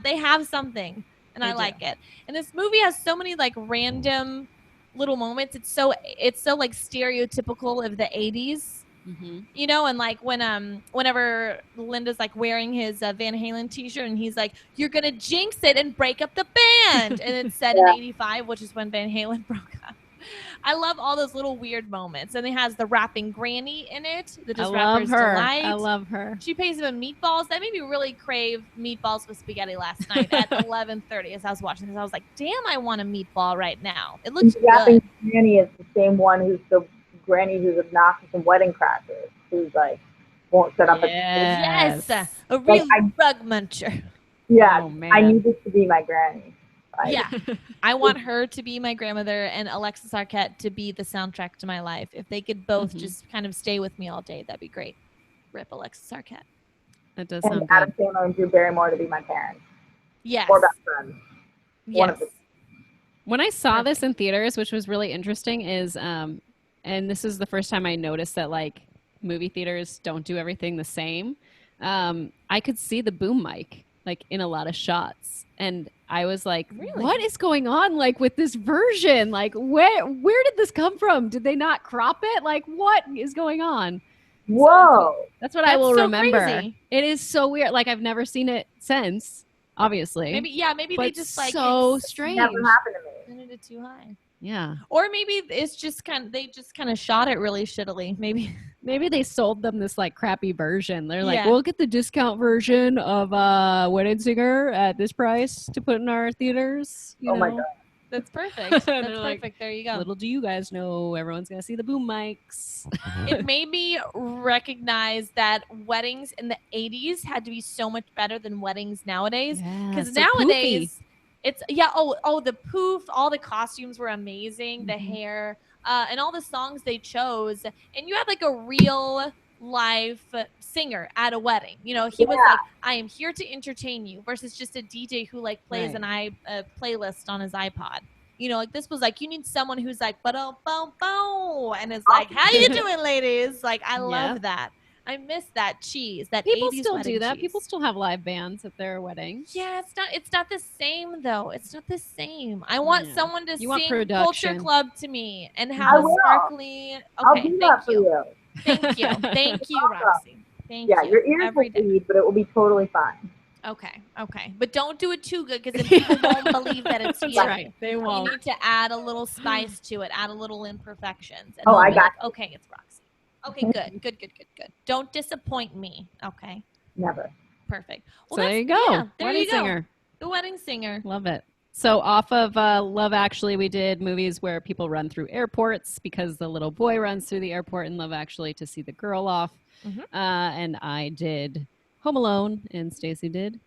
they have something, and I like it. And this movie has so many like random little moments. It's so like stereotypical of the 80s. You know, and like whenever Linda's like wearing his Van Halen t-shirt and he's like, you're gonna jinx it and break up the band, and it's set in 85, which is when Van Halen broke up. I love all those little weird moments. And it has the rapping granny in it. The I just love rapper's her. delight. I love her. She pays him meatballs. That made me really crave meatballs with spaghetti last night at 11:30 as I was watching this. I was like, damn, I want a meatball right now. It looks The rapping good. granny is the same one who's the granny who's obnoxious in Wedding Crashers, who's like won't shut up. Yes, a real rug muncher. Yeah, Oh, man. I need this to be my granny. Yeah, I want her to be my grandmother and Alexis Arquette to be the soundtrack to my life. If they could both just kind of stay with me all day, that'd be great. Rip Alexis Arquette. That does And sound Adam good. Sandler and Drew Barrymore to be my parents. Yes. Or best friends. One of Yes. the When I saw this in theaters, which was really interesting, is and this is the first time I noticed that like movie theaters don't do everything the same. I could see the boom mic like in a lot of shots, and I was like, Really? "What is going on? Like with this version? Like where did this come from? Did they not crop it? Like what is going on?" Whoa. That's what I That's will so remember. crazy. It is so weird. Like I've never seen it since, obviously. Maybe they but just like so strange. Never happened to me. extended it too high. Yeah. Or maybe it's just they just kind of shot it really shittily. Maybe they sold them this like crappy version. They're like, Yeah. we'll get the discount version of Wedding Singer at this price to put in our theaters. You Oh know? my God. That's perfect. That's They're perfect. like, There you go. Little do you guys know, everyone's gonna see the boom mics. It made me recognize that weddings in the 80s had to be so much better than weddings nowadays. Because nowadays, it's the poof, all the costumes were amazing, the hair, and all the songs they chose. And you had like a real life singer at a wedding. You know, he was like, I am here to entertain you, versus just a DJ who like plays Right. a playlist on his iPod. You know, like this was like, you need someone who's like, ba-do-bow-bow, and is like, how you doing, ladies? Like, I love that. I miss that cheese, that People 80s still wedding do that. cheese. People still have live bands at their weddings. Yeah, it's not the same though. It's not the same. I want someone to You want sing production. Culture Club to me and I have a will. sparkly. Okay, I'll do that for you. Thank you. Thank you, Awesome. Roxy. Thank Yeah, you. your ears Every will day. bleed, but it will be totally fine. Okay. But don't do it too good, because then people won't believe that it's you. That's right. They You won't. need to add a little spice to it, add a little imperfections. And Oh, they'll I be got like, okay, it's Roxy. Okay, good. Don't disappoint me. Okay. Never. Perfect. So there you go. Yeah, there Wedding you go. Singer. The Wedding Singer. Love it. So off of Love Actually, we did movies where people run through airports because the little boy runs through the airport in Love Actually to see the girl off. And I did Home Alone, and Stacy did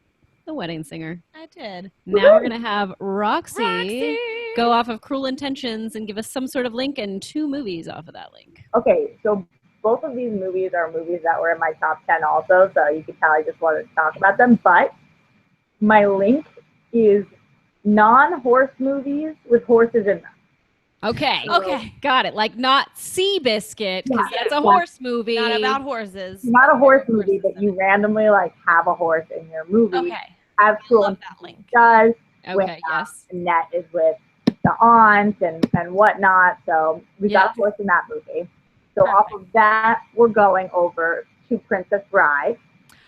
The Wedding Singer. I did. Now we're going to have Roxy go off of Cruel Intentions and give us some sort of link and 2 movies off of that link. Okay, so both of these movies are movies that were in my top 10 also, so you can tell I just wanted to talk about them. But my link is non-horse movies with horses in them. Okay. Okay. Got it. Like not Seabiscuit, because Yeah. that's a horse movie. Not about horses. Not a horse movie, but you randomly like have a horse in your movie. Okay. As Cruel Love that link. does. Okay, with, yes. Annette is with the aunt and whatnot. So we got a horse in that movie. So off of that, we're going over to Princess Bride.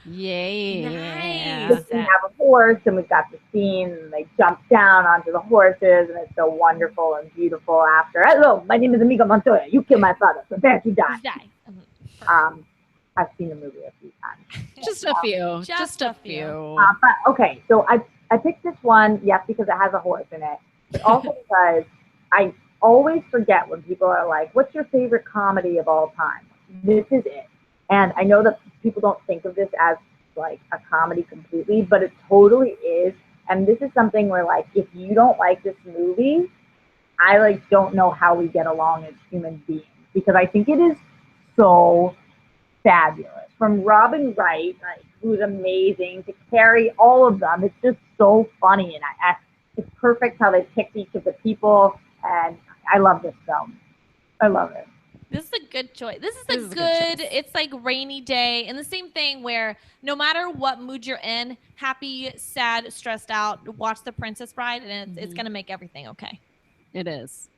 Yeah. Nice. We have a horse, and we've got the scene, and they jump down onto the horses, and it's so wonderful and beautiful after. Hello, my name is Amigo Montoya. You killed my father. Prepare to die. I've seen the movie a few times. Just a few. Just a few. But okay, so I picked this one, yes, because it has a horse in it, but also because I always forget when people are like, what's your favorite comedy of all time? This is it. And I know that people don't think of this as like a comedy completely, but it totally is. And this is something where like, if you don't like this movie, I like don't know how we get along as human beings, because I think it is so fabulous. From Robin Wright, like, who's amazing, to Carrie, all of them. It's just so funny, and it's perfect how they picked each of the people, and I love this film. I love it. This is a good choice. This is a good it's like rainy day, and the same thing where no matter what mood you're in, happy, sad, stressed out, watch The Princess Bride, and it's going to make everything okay. It is.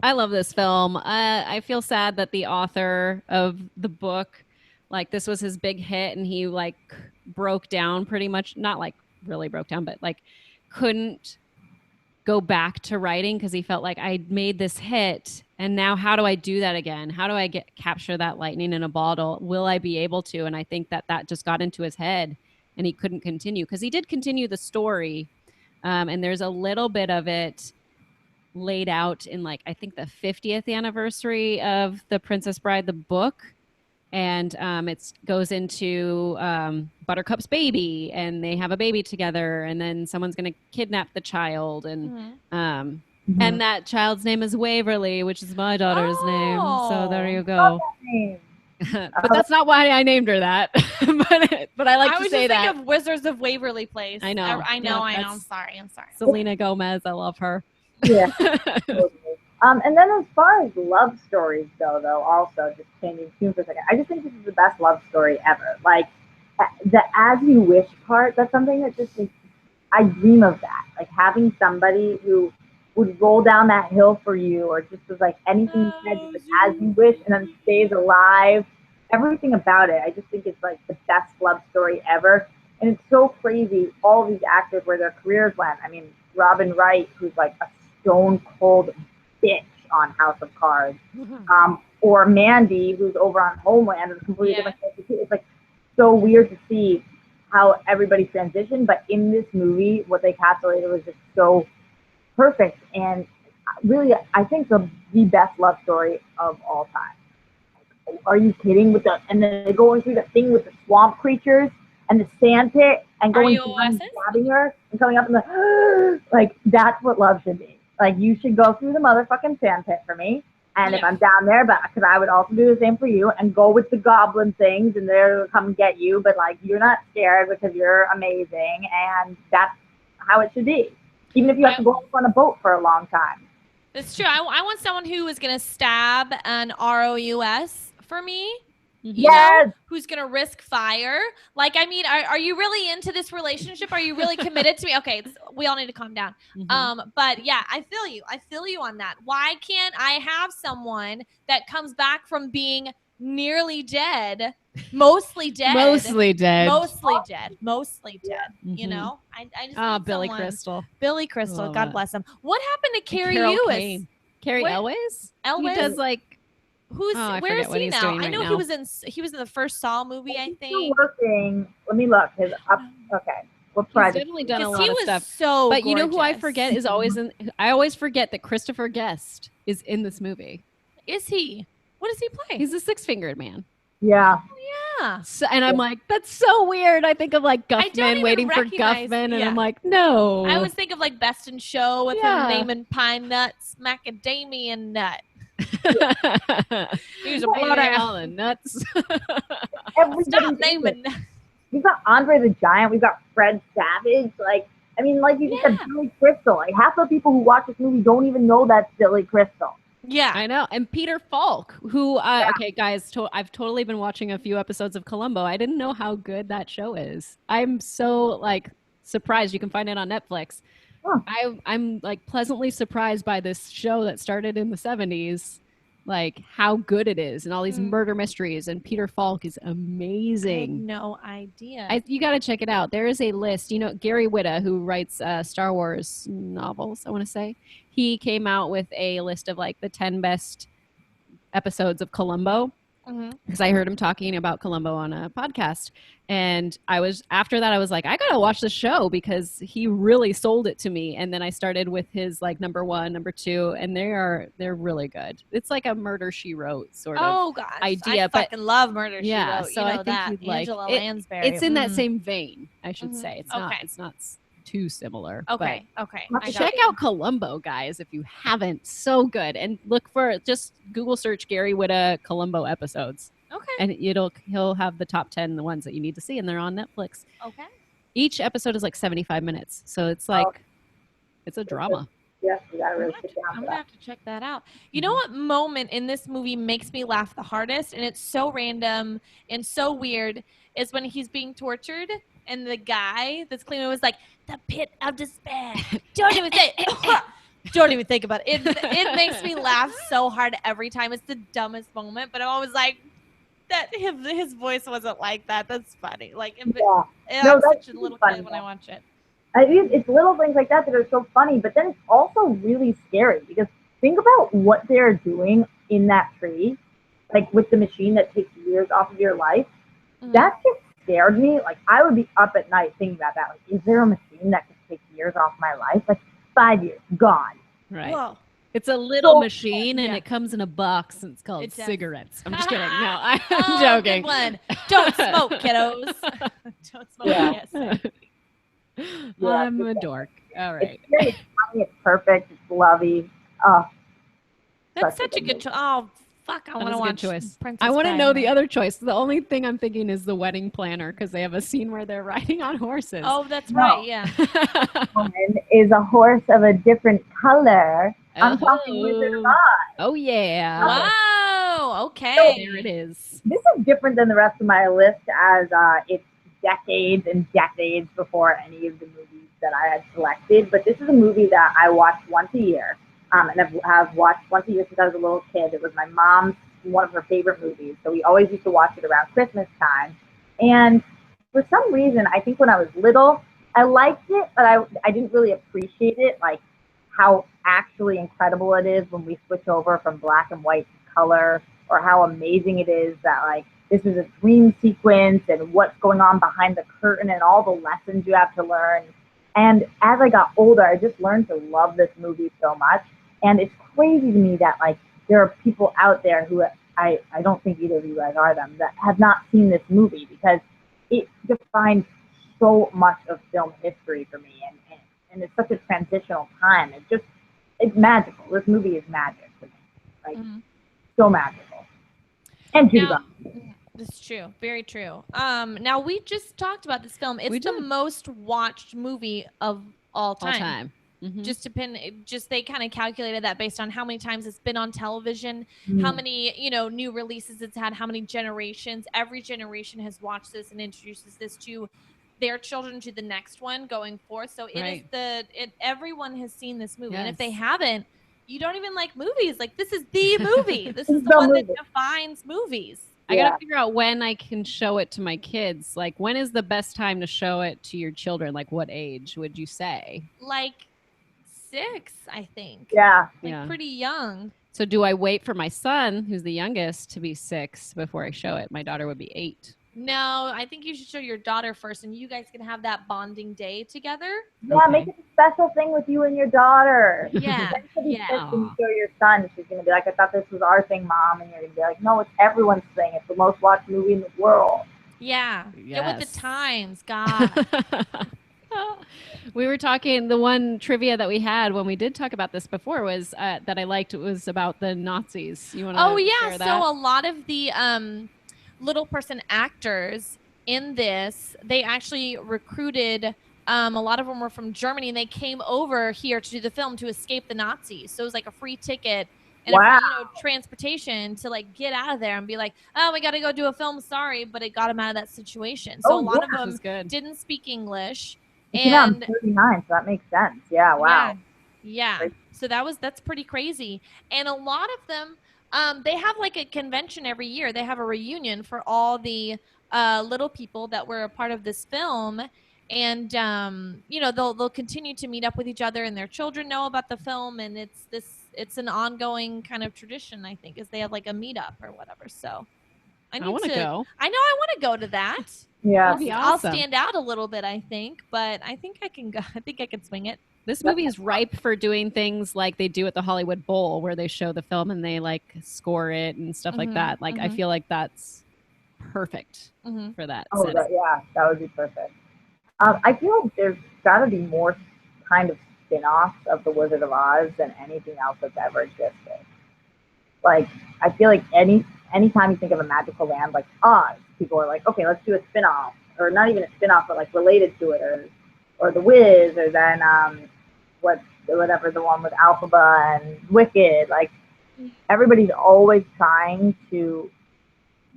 I love this film. I feel sad that the author of the book, like this was his big hit, and he like broke down pretty much, not like really broke down, but like couldn't go back to writing because he felt like I made this hit, and now how do I do that again? How do I capture that lightning in a bottle? Will I be able to? And I think that just got into his head, and he couldn't continue, because he did continue the story, and there's a little bit of it laid out in, like, I think the 50th anniversary of The Princess Bride, the book. And it goes into Buttercup's baby, and they have a baby together, and then someone's going to kidnap the child, and and that child's name is Waverly, which is my daughter's name. So there you go. But that's not why I named her that. but I like to say that. I was just thinking of Wizards of Waverly Place. I know. I know. I'm sorry. Selena Gomez. I love her. Yeah. And then as far as love stories go, though, also just changing tune for a second, I just think this is the best love story ever. Like the "as you wish" part, that's something that just I dream of that. Like having somebody who would roll down that hill for you, or just was like anything you said, just like, as you wish, and then stays alive. Everything about it, I just think it's like the best love story ever. And it's so crazy, all these actors, where their careers went. I mean, Robin Wright, who's like a stone cold bitch on House of Cards, or Mandy, who's over on Homeland, is completely different. It's like so weird to see how everybody transitioned, but in this movie, what they encapsulated was just so perfect, and really, I think the best love story of all time. Are you kidding? And then they're going through the thing with the swamp creatures and the sand pit, and going and stabbing her and coming up and like that's what love should be. Like, you should go through the motherfucking sand pit for me. And if I'm down there, because I would also do the same for you, and go with the goblin things, and they'll come get you. But, like, you're not scared because you're amazing. And that's how it should be. Even if you have to go on a boat for a long time. It's true. I want someone who is going to stab an ROUS for me. You know, who's going to risk fire. Like, I mean, are you really into this relationship? Are you really committed to me? Okay, we all need to calm down. But yeah, I feel you on that. Why can't I have someone that comes back from being nearly dead, mostly dead, you know? I just Billy Crystal. Billy Crystal, God bless him. What happened to Carrie Lewis? Carrie Elwes? Elwes? He does, like, where is he now? I know he was in the first Saw movie, I think. Still working. Let me look. Okay. We'll try. He's definitely done a lot of stuff. So but gorgeous. You know who I forget is always in. I always forget that Christopher Guest is in this movie. Is he? What does he play? He's the six-fingered man. Yeah. Yeah. So, and I'm like, that's so weird. I think of like Guffman waiting for Guffman, and I'm like, no. I always think of like Best in Show with him naming pine nuts, macadamia nut. He's a watermelon nuts. Stop naming. We've got Andre the Giant. We've got Fred Savage. Like, I mean, like you just said, Billy Crystal. Like, half the people who watch this movie don't even know that's Billy Crystal. Yeah, I know. And Peter Falk, who, okay, guys, I've totally been watching a few episodes of Columbo. I didn't know how good that show is. I'm so like surprised. You can find it on Netflix. I'm like pleasantly surprised by this show that started in the 70s, like how good it is, and all these murder mysteries, and Peter Falk is amazing. I had no idea. You got to check it out. There is a list. You know, Gary Whitta, who writes Star Wars novels, I want to say, he came out with a list of like the 10 best episodes of Columbo. Because I heard him talking about Columbo on a podcast, and after that I was like, I gotta watch the show because he really sold it to me. And then I started with his like number 1, number 2, and they're really good. It's like a Murder, She Wrote sort of idea. I fucking love Murder, She Wrote. So I think you'd like Angela Lansbury. It's in that same vein, I should say. It's not too similar. Okay. Check out Columbo, guys, if you haven't. So good. And look for, just Google search Gary Whitta Columbo episodes. Okay. And he'll have the top 10, the ones that you need to see, and they're on Netflix. Okay. Each episode is like 75 minutes. So it's like, it's a drama. Yes, you gotta really sit down. I'm gonna have to check that out. You know what moment in this movie makes me laugh the hardest, and it's so random and so weird, is when he's being tortured, and the guy that's cleaning was like, the pit of despair. Don't even think about it. It makes me laugh so hard every time. It's the dumbest moment, but I'm always like, that his voice wasn't like that. That's funny. Like, I'm such a little kid when I watch it. It's little things like that are so funny, but then it's also really scary because think about what they're doing in that tree, like with the machine that takes years off of your life. That just scared me. Like I would be up at night thinking about that. Like, is there a machine that could take years off my life? Like 5 years gone. Right. Whoa. It's a little machine and it comes in a box and it's called cigarettes. I'm just kidding. No, I'm joking. Good one. Don't smoke, kiddos. Don't smoke. Yes. I'm a dork. All right. It's funny, it's perfect. It's lovey. Oh, that's such a good choice. Oh, fuck. I want to watch choice. Princess I want to Bride know now. the other choice. The only thing I'm thinking is the wedding planner because they have a scene where they're riding on horses. Oh, that's right. Yeah. One is a horse of a different color. I'm talking Wizard of Oz. Oh, yeah. Wow. Okay. There it is. This is different than the rest of my list as it's decades and decades before any of the movies that I had selected. But this is a movie that I watch once a year. And have watched once a year since I was a little kid. It was my mom's, one of her favorite movies. So we always used to watch it around Christmas time. And for some reason, I think when I was little, I liked it, but I didn't really appreciate it, like how actually incredible it is when we switch over from black and white to color, or how amazing it is that like this is a dream sequence and what's going on behind the curtain and all the lessons you have to learn. And as I got older, I just learned to love this movie so much. And it's crazy to me that like there are people out there who I don't think either of you guys are them that have not seen this movie because it defines so much of film history for me, and it's such a transitional time. It's magical. This movie is magic to me, like so magical. And Judy Garland. That's true. Very true. Now we just talked about this film. It's the most watched movie of all time. Just they kind of calculated that based on how many times it's been on television, how many new releases it's had, how many generations. Every generation has watched this and introduces this to their children to the next one going forth. So everyone has seen this movie, and if they haven't, you don't even like movies. Like this is the movie. This is the one that defines movies. I got to figure out when I can show it to my kids. Like, when is the best time to show it to your children? Like, what age would you say? Like 6, I think. Yeah. Pretty young. So do I wait for my son, who's the youngest, to be 6 before I show it? My daughter would be 8. No, I think you should show your daughter first, and you guys can have that bonding day together. Yeah, make it a special thing with you and your daughter. Yeah. When you show your son, she's going to be like, I thought this was our thing, Mom. And you're going to be like, no, it's everyone's thing. It's the most watched movie in the world. Yeah. Get with the times, God. We were talking, the one trivia that we had when we did talk about this before was that I liked, it was about the Nazis. You want to share that? So a lot of the little person actors in this, they actually recruited, a lot of them were from Germany, and they came over here to do the film to escape the Nazis. So it was like a free ticket and transportation to like get out of there and be like, oh, we got to go do a film. Sorry, but it got them out of that situation. So a lot of them didn't speak English. And I'm 39, so that makes sense. Yeah, wow. Yeah. So that's pretty crazy. And a lot of them, they have like a convention every year. They have a reunion for all the little people that were a part of this film. And, they'll continue to meet up with each other, and their children know about the film. And it's an ongoing kind of tradition, I think, is they have like a meetup or whatever. So I want to go. I know I want to go to that. Yeah. I'll stand out a little bit, I think, but I think I can go. I think I can swing it. This movie is ripe for doing things like they do at the Hollywood Bowl, where they show the film and they like score it and stuff like that. Like, I feel like that's perfect for that. Oh, that would be perfect. I feel like there's got to be more kind of spin-offs of The Wizard of Oz than anything else that's ever existed. Like, I feel like anytime you think of a magical land like Oz, people are like, okay, let's do a spin-off, or not even a spin-off, but like related to it, or The Wiz, or then whatever the one with Alphaba and Wicked. Like, everybody's always trying to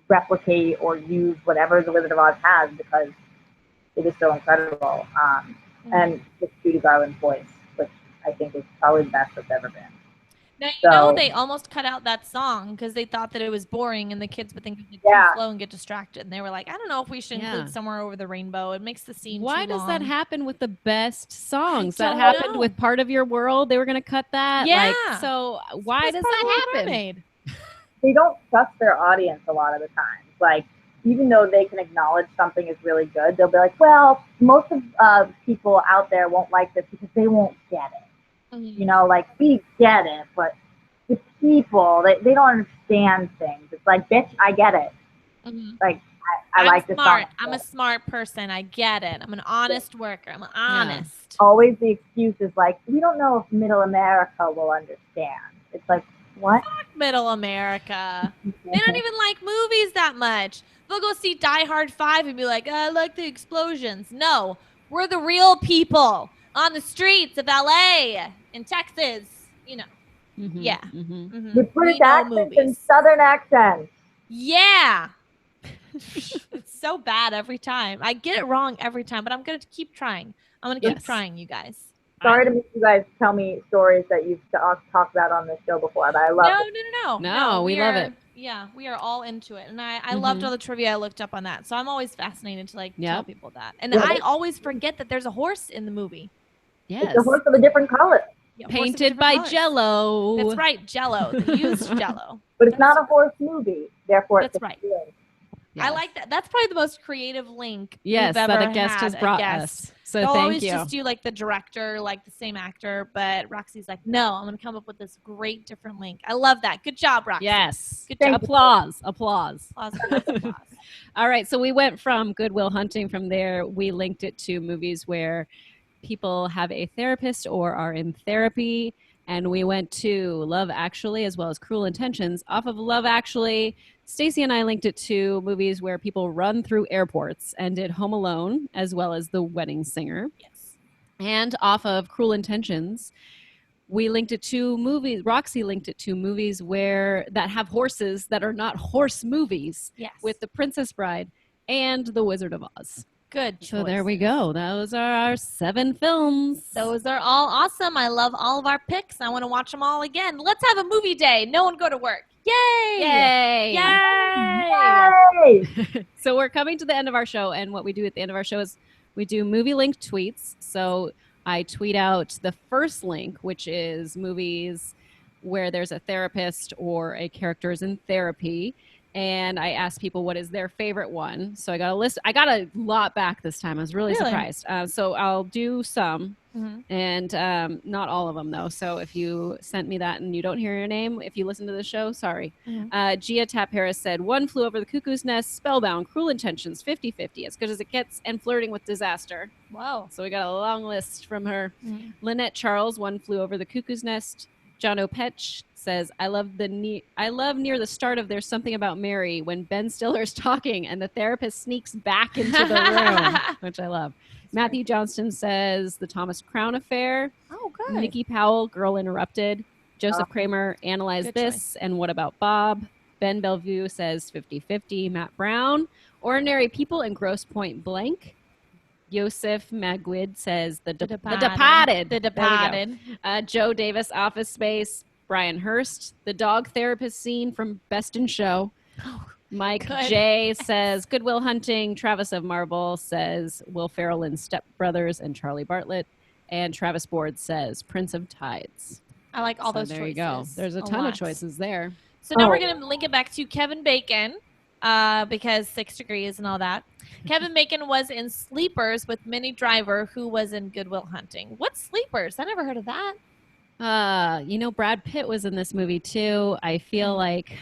replicate or use whatever The Wizard of Oz has because it is so incredible. And with Judy Garland's voice, which I think is probably the best that's ever been. Now, you know, they almost cut out that song because they thought that it was boring and the kids would think it was too slow and get distracted. And they were like, I don't know if we should include Somewhere Over the Rainbow. It makes the scene Why too does long. that happen with the best songs? That happened with Part of Your World. They were going to cut that. Yeah. Like, so why does that happen? They don't trust their audience a lot of the times. Like, even though they can acknowledge something is really good, they'll be like, well, most of people out there won't like this because they won't get it. You know, like, we get it, but the people, they don't understand things. It's like, bitch, I get it. Like, I like this song. I'm a smart person. I get it. I'm an honest worker. I'm honest. Yeah. Always the excuse is like, we don't know if Middle America will understand. It's like, what? Fuck Middle America. They don't even like movies that much. They'll go see Die Hard 5 and be like, I like the explosions. No, we're the real people on the streets of LA and Texas, you know. Yeah. With British accents and Southern accents. Yeah. It's so bad every time. I get it wrong every time, but I'm going to keep trying. I'm going to keep trying, you guys. Sorry to make you guys tell me stories that you've talked about on this show before, but I love it. No, we love it. Yeah, we are all into it. And I loved all the trivia I looked up on that. So I'm always fascinated to like tell people that. And I always forget that there's a horse in the movie. Yes. It's a horse of a different color. Yeah, painted by Jell-O. That's right, Jell-O. They used Jell-O. But it's not a horse movie, therefore it's right. Yes. I like that. That's probably the most creative link that a guest has brought us. So they'll thank always you. Just do like the director, like the same actor, but Roxy's like, no, I'm going to come up with this great different link. I love that. Good job, Roxy. Yes. Good job. Applause. All right. So we went from Good Will Hunting. From there, we linked it to movies where people have a therapist or are in therapy. And we went to Love Actually as well as Cruel Intentions. Off of Love Actually, Stacey and I linked it to movies where people run through airports and did Home Alone as well as The Wedding Singer. Yes. And off of Cruel Intentions, we linked it to movies. Roxy linked it to movies that have horses that are not horse movies. Yes. With The Princess Bride and The Wizard of Oz. Good choice. So there we go. Those are our 7 films. Those are all awesome. I love all of our picks. I want to watch them all again. Let's have a movie day. No one go to work. Yay! Yay! Yay! Yay! So we're coming to the end of our show, and what we do at the end of our show is we do movie link tweets. So I tweet out the first link, which is movies where there's a therapist or a character is in therapy. And I asked people what is their favorite one. So I got a list. I got a lot back this time. I was really surprised. So I'll do some and not all of them, though. So if you sent me that and you don't hear your name, if you listen to the show, sorry. Gia Tap Harris said, One Flew Over the Cuckoo's Nest, Spellbound, Cruel Intentions, 50-50, As Good as It Gets, and Flirting with Disaster. Wow. So we got a long list from her. Lynette Charles, One Flew Over the Cuckoo's Nest. John O'Petch says, I love near the start of There's Something About Mary when Ben Stiller's talking and the therapist sneaks back into the room, which I love. Matthew Johnston says, The Thomas Crown Affair. Oh, good. Nikki Powell, Girl Interrupted. Joseph Kramer, Analyze Good This. choice. And What About Bob? Ben Bellevue says 50-50. Matt Brown, Ordinary People and Grosse Point Blank. Yosef Magwid says The Departed. The Departed. Joe Davis, Office Space. Brian Hurst, The Dog Therapist Scene from Best in Show. Mike J says Good Will Hunting. Travis of Marble says Will Ferrell and Step Brothers and Charlie Bartlett. And Travis Board says Prince of Tides. I like all those there choices. You go. There's a ton of choices there. So now we're going to link it back to Kevin Bacon because 6 Degrees and all that. Kevin Bacon was in Sleepers with Minnie Driver, who was in Good Will Hunting. What's Sleepers? I never heard of that. Brad Pitt was in this movie too. I feel like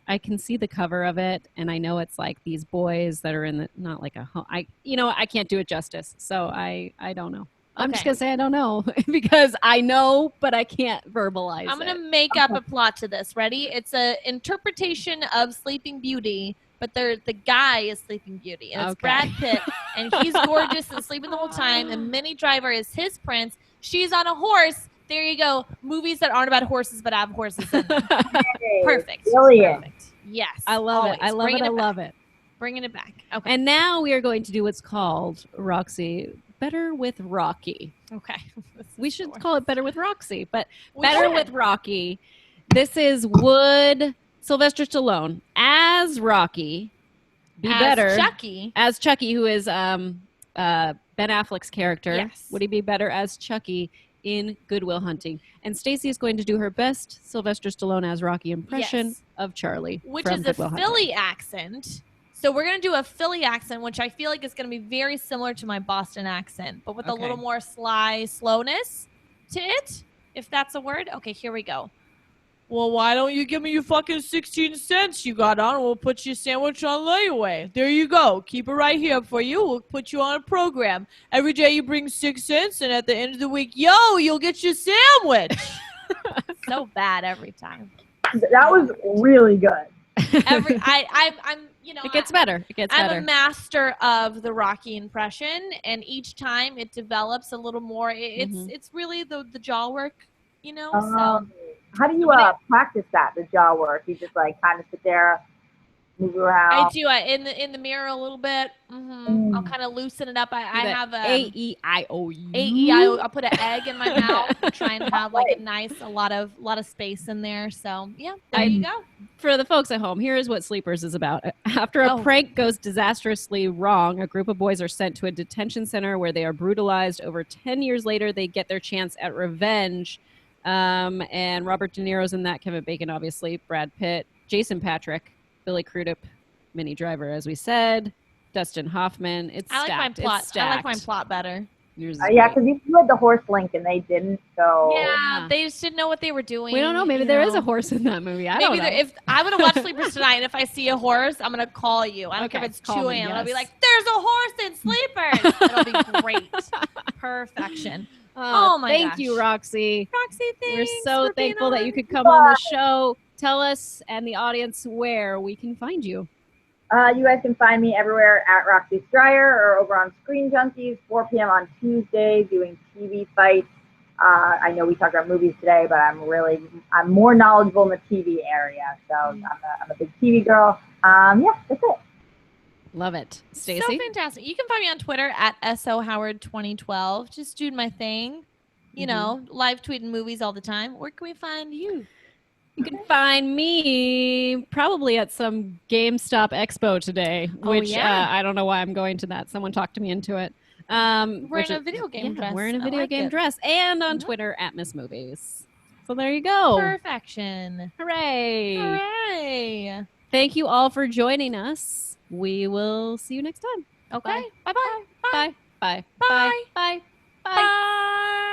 I can see the cover of it, and I know it's like these boys that are in not like a home. I can't do it justice, so I don't know. I'm just gonna say I don't know because I know, but I can't verbalize. I'm gonna make up a plot to this. Ready? It's a interpretation of Sleeping Beauty, but the guy is Sleeping Beauty, and it's Brad Pitt, and he's gorgeous and sleeping the whole time. And Minnie Driver is his prince. She's on a horse. There you go. Movies that aren't about horses but have horses in them. Perfect. Brilliant. Perfect. Yes. I love it. I love it. Bringing it back. Okay. And now we are going to do what's called, Roxy, Better with Rocky. Okay. We should call it Better with Roxy, but We Better should. with Rocky. This is would Sylvester Stallone as Rocky be As better Chucky. as Chucky, who is Ben Affleck's character? Yes. Would he be better as Chucky in Good Will Hunting? And Stacey is going to do her best Sylvester Stallone as Rocky impression Yes. of Charlie, Which from is a Good Will Hunting. Philly accent. So we're going to do a Philly accent, which I feel like is going to be very similar to my Boston accent, but with a little more sly slowness to it, if that's a word. Okay, here we go. Well, why don't you give me your fucking 16 cents you got on, and we'll put your sandwich on layaway. There you go. Keep it right here for you. We'll put you on a program. Every day you bring 6 cents, and at the end of the week, you'll get your sandwich. So bad every time. That was really good. I'm It gets better. It gets better. I'm a master of the Rocky impression, and each time it develops a little more. It's really the jaw work, so. How do you practice that, the jaw work? You just like kind of sit there, move around? I do in the mirror a little bit. I'll kind of loosen it up. I have A-E-I-O-U. A-E-I-O. I'll put an egg in my mouth and try and have like a lot of space in there. So yeah, there you go. For the folks at home, here is what Sleepers is about. After a prank goes disastrously wrong, a group of boys are sent to a detention center where they are brutalized. Over 10 years later, they get their chance at revenge. And Robert De Niro's in that, Kevin Bacon, obviously, Brad Pitt, Jason Patrick, Billy Crudup, Minnie Driver, as we said, Dustin Hoffman. It's I like stacked. my plot. It's stacked. I like my plot better. Yeah, because you had the horse link and they didn't. So yeah, they just didn't know what they were doing. We don't know. Maybe there is a horse in that movie. I don't know. If I'm gonna watch Sleepers tonight, and if I see a horse, I'm gonna call you. I don't care if it's 2 a.m. I'll be like, "There's a horse in Sleepers." It'll be great. Perfection. Oh my gosh. Thank you, Roxy. Roxy, thanks. We're so thankful that you could come on the show. Tell us and the audience where we can find you. You guys can find me everywhere at Roxy Striar or over on Screen Junkies, 4 p.m. on Tuesday, doing TV fights. I know we talked about movies today, but I'm more knowledgeable in the TV area. So I'm a big TV girl. Yeah, that's it. Love it. Stacey? So fantastic. You can find me on Twitter at SOHoward2012. Just doing my thing. Live tweeting movies all the time. Where can we find you? You can find me probably at some GameStop Expo today, which I don't know why I'm going to that. Someone talked me into it. We're in a video game dress. We're in a video game dress. And on Twitter at Miss Movies. So there you go. Perfection. Hooray. Hooray. Thank you all for joining us. We will see you next time. Okay. Bye-bye. Bye-bye. Bye. Bye. Bye. Bye. Bye. Bye.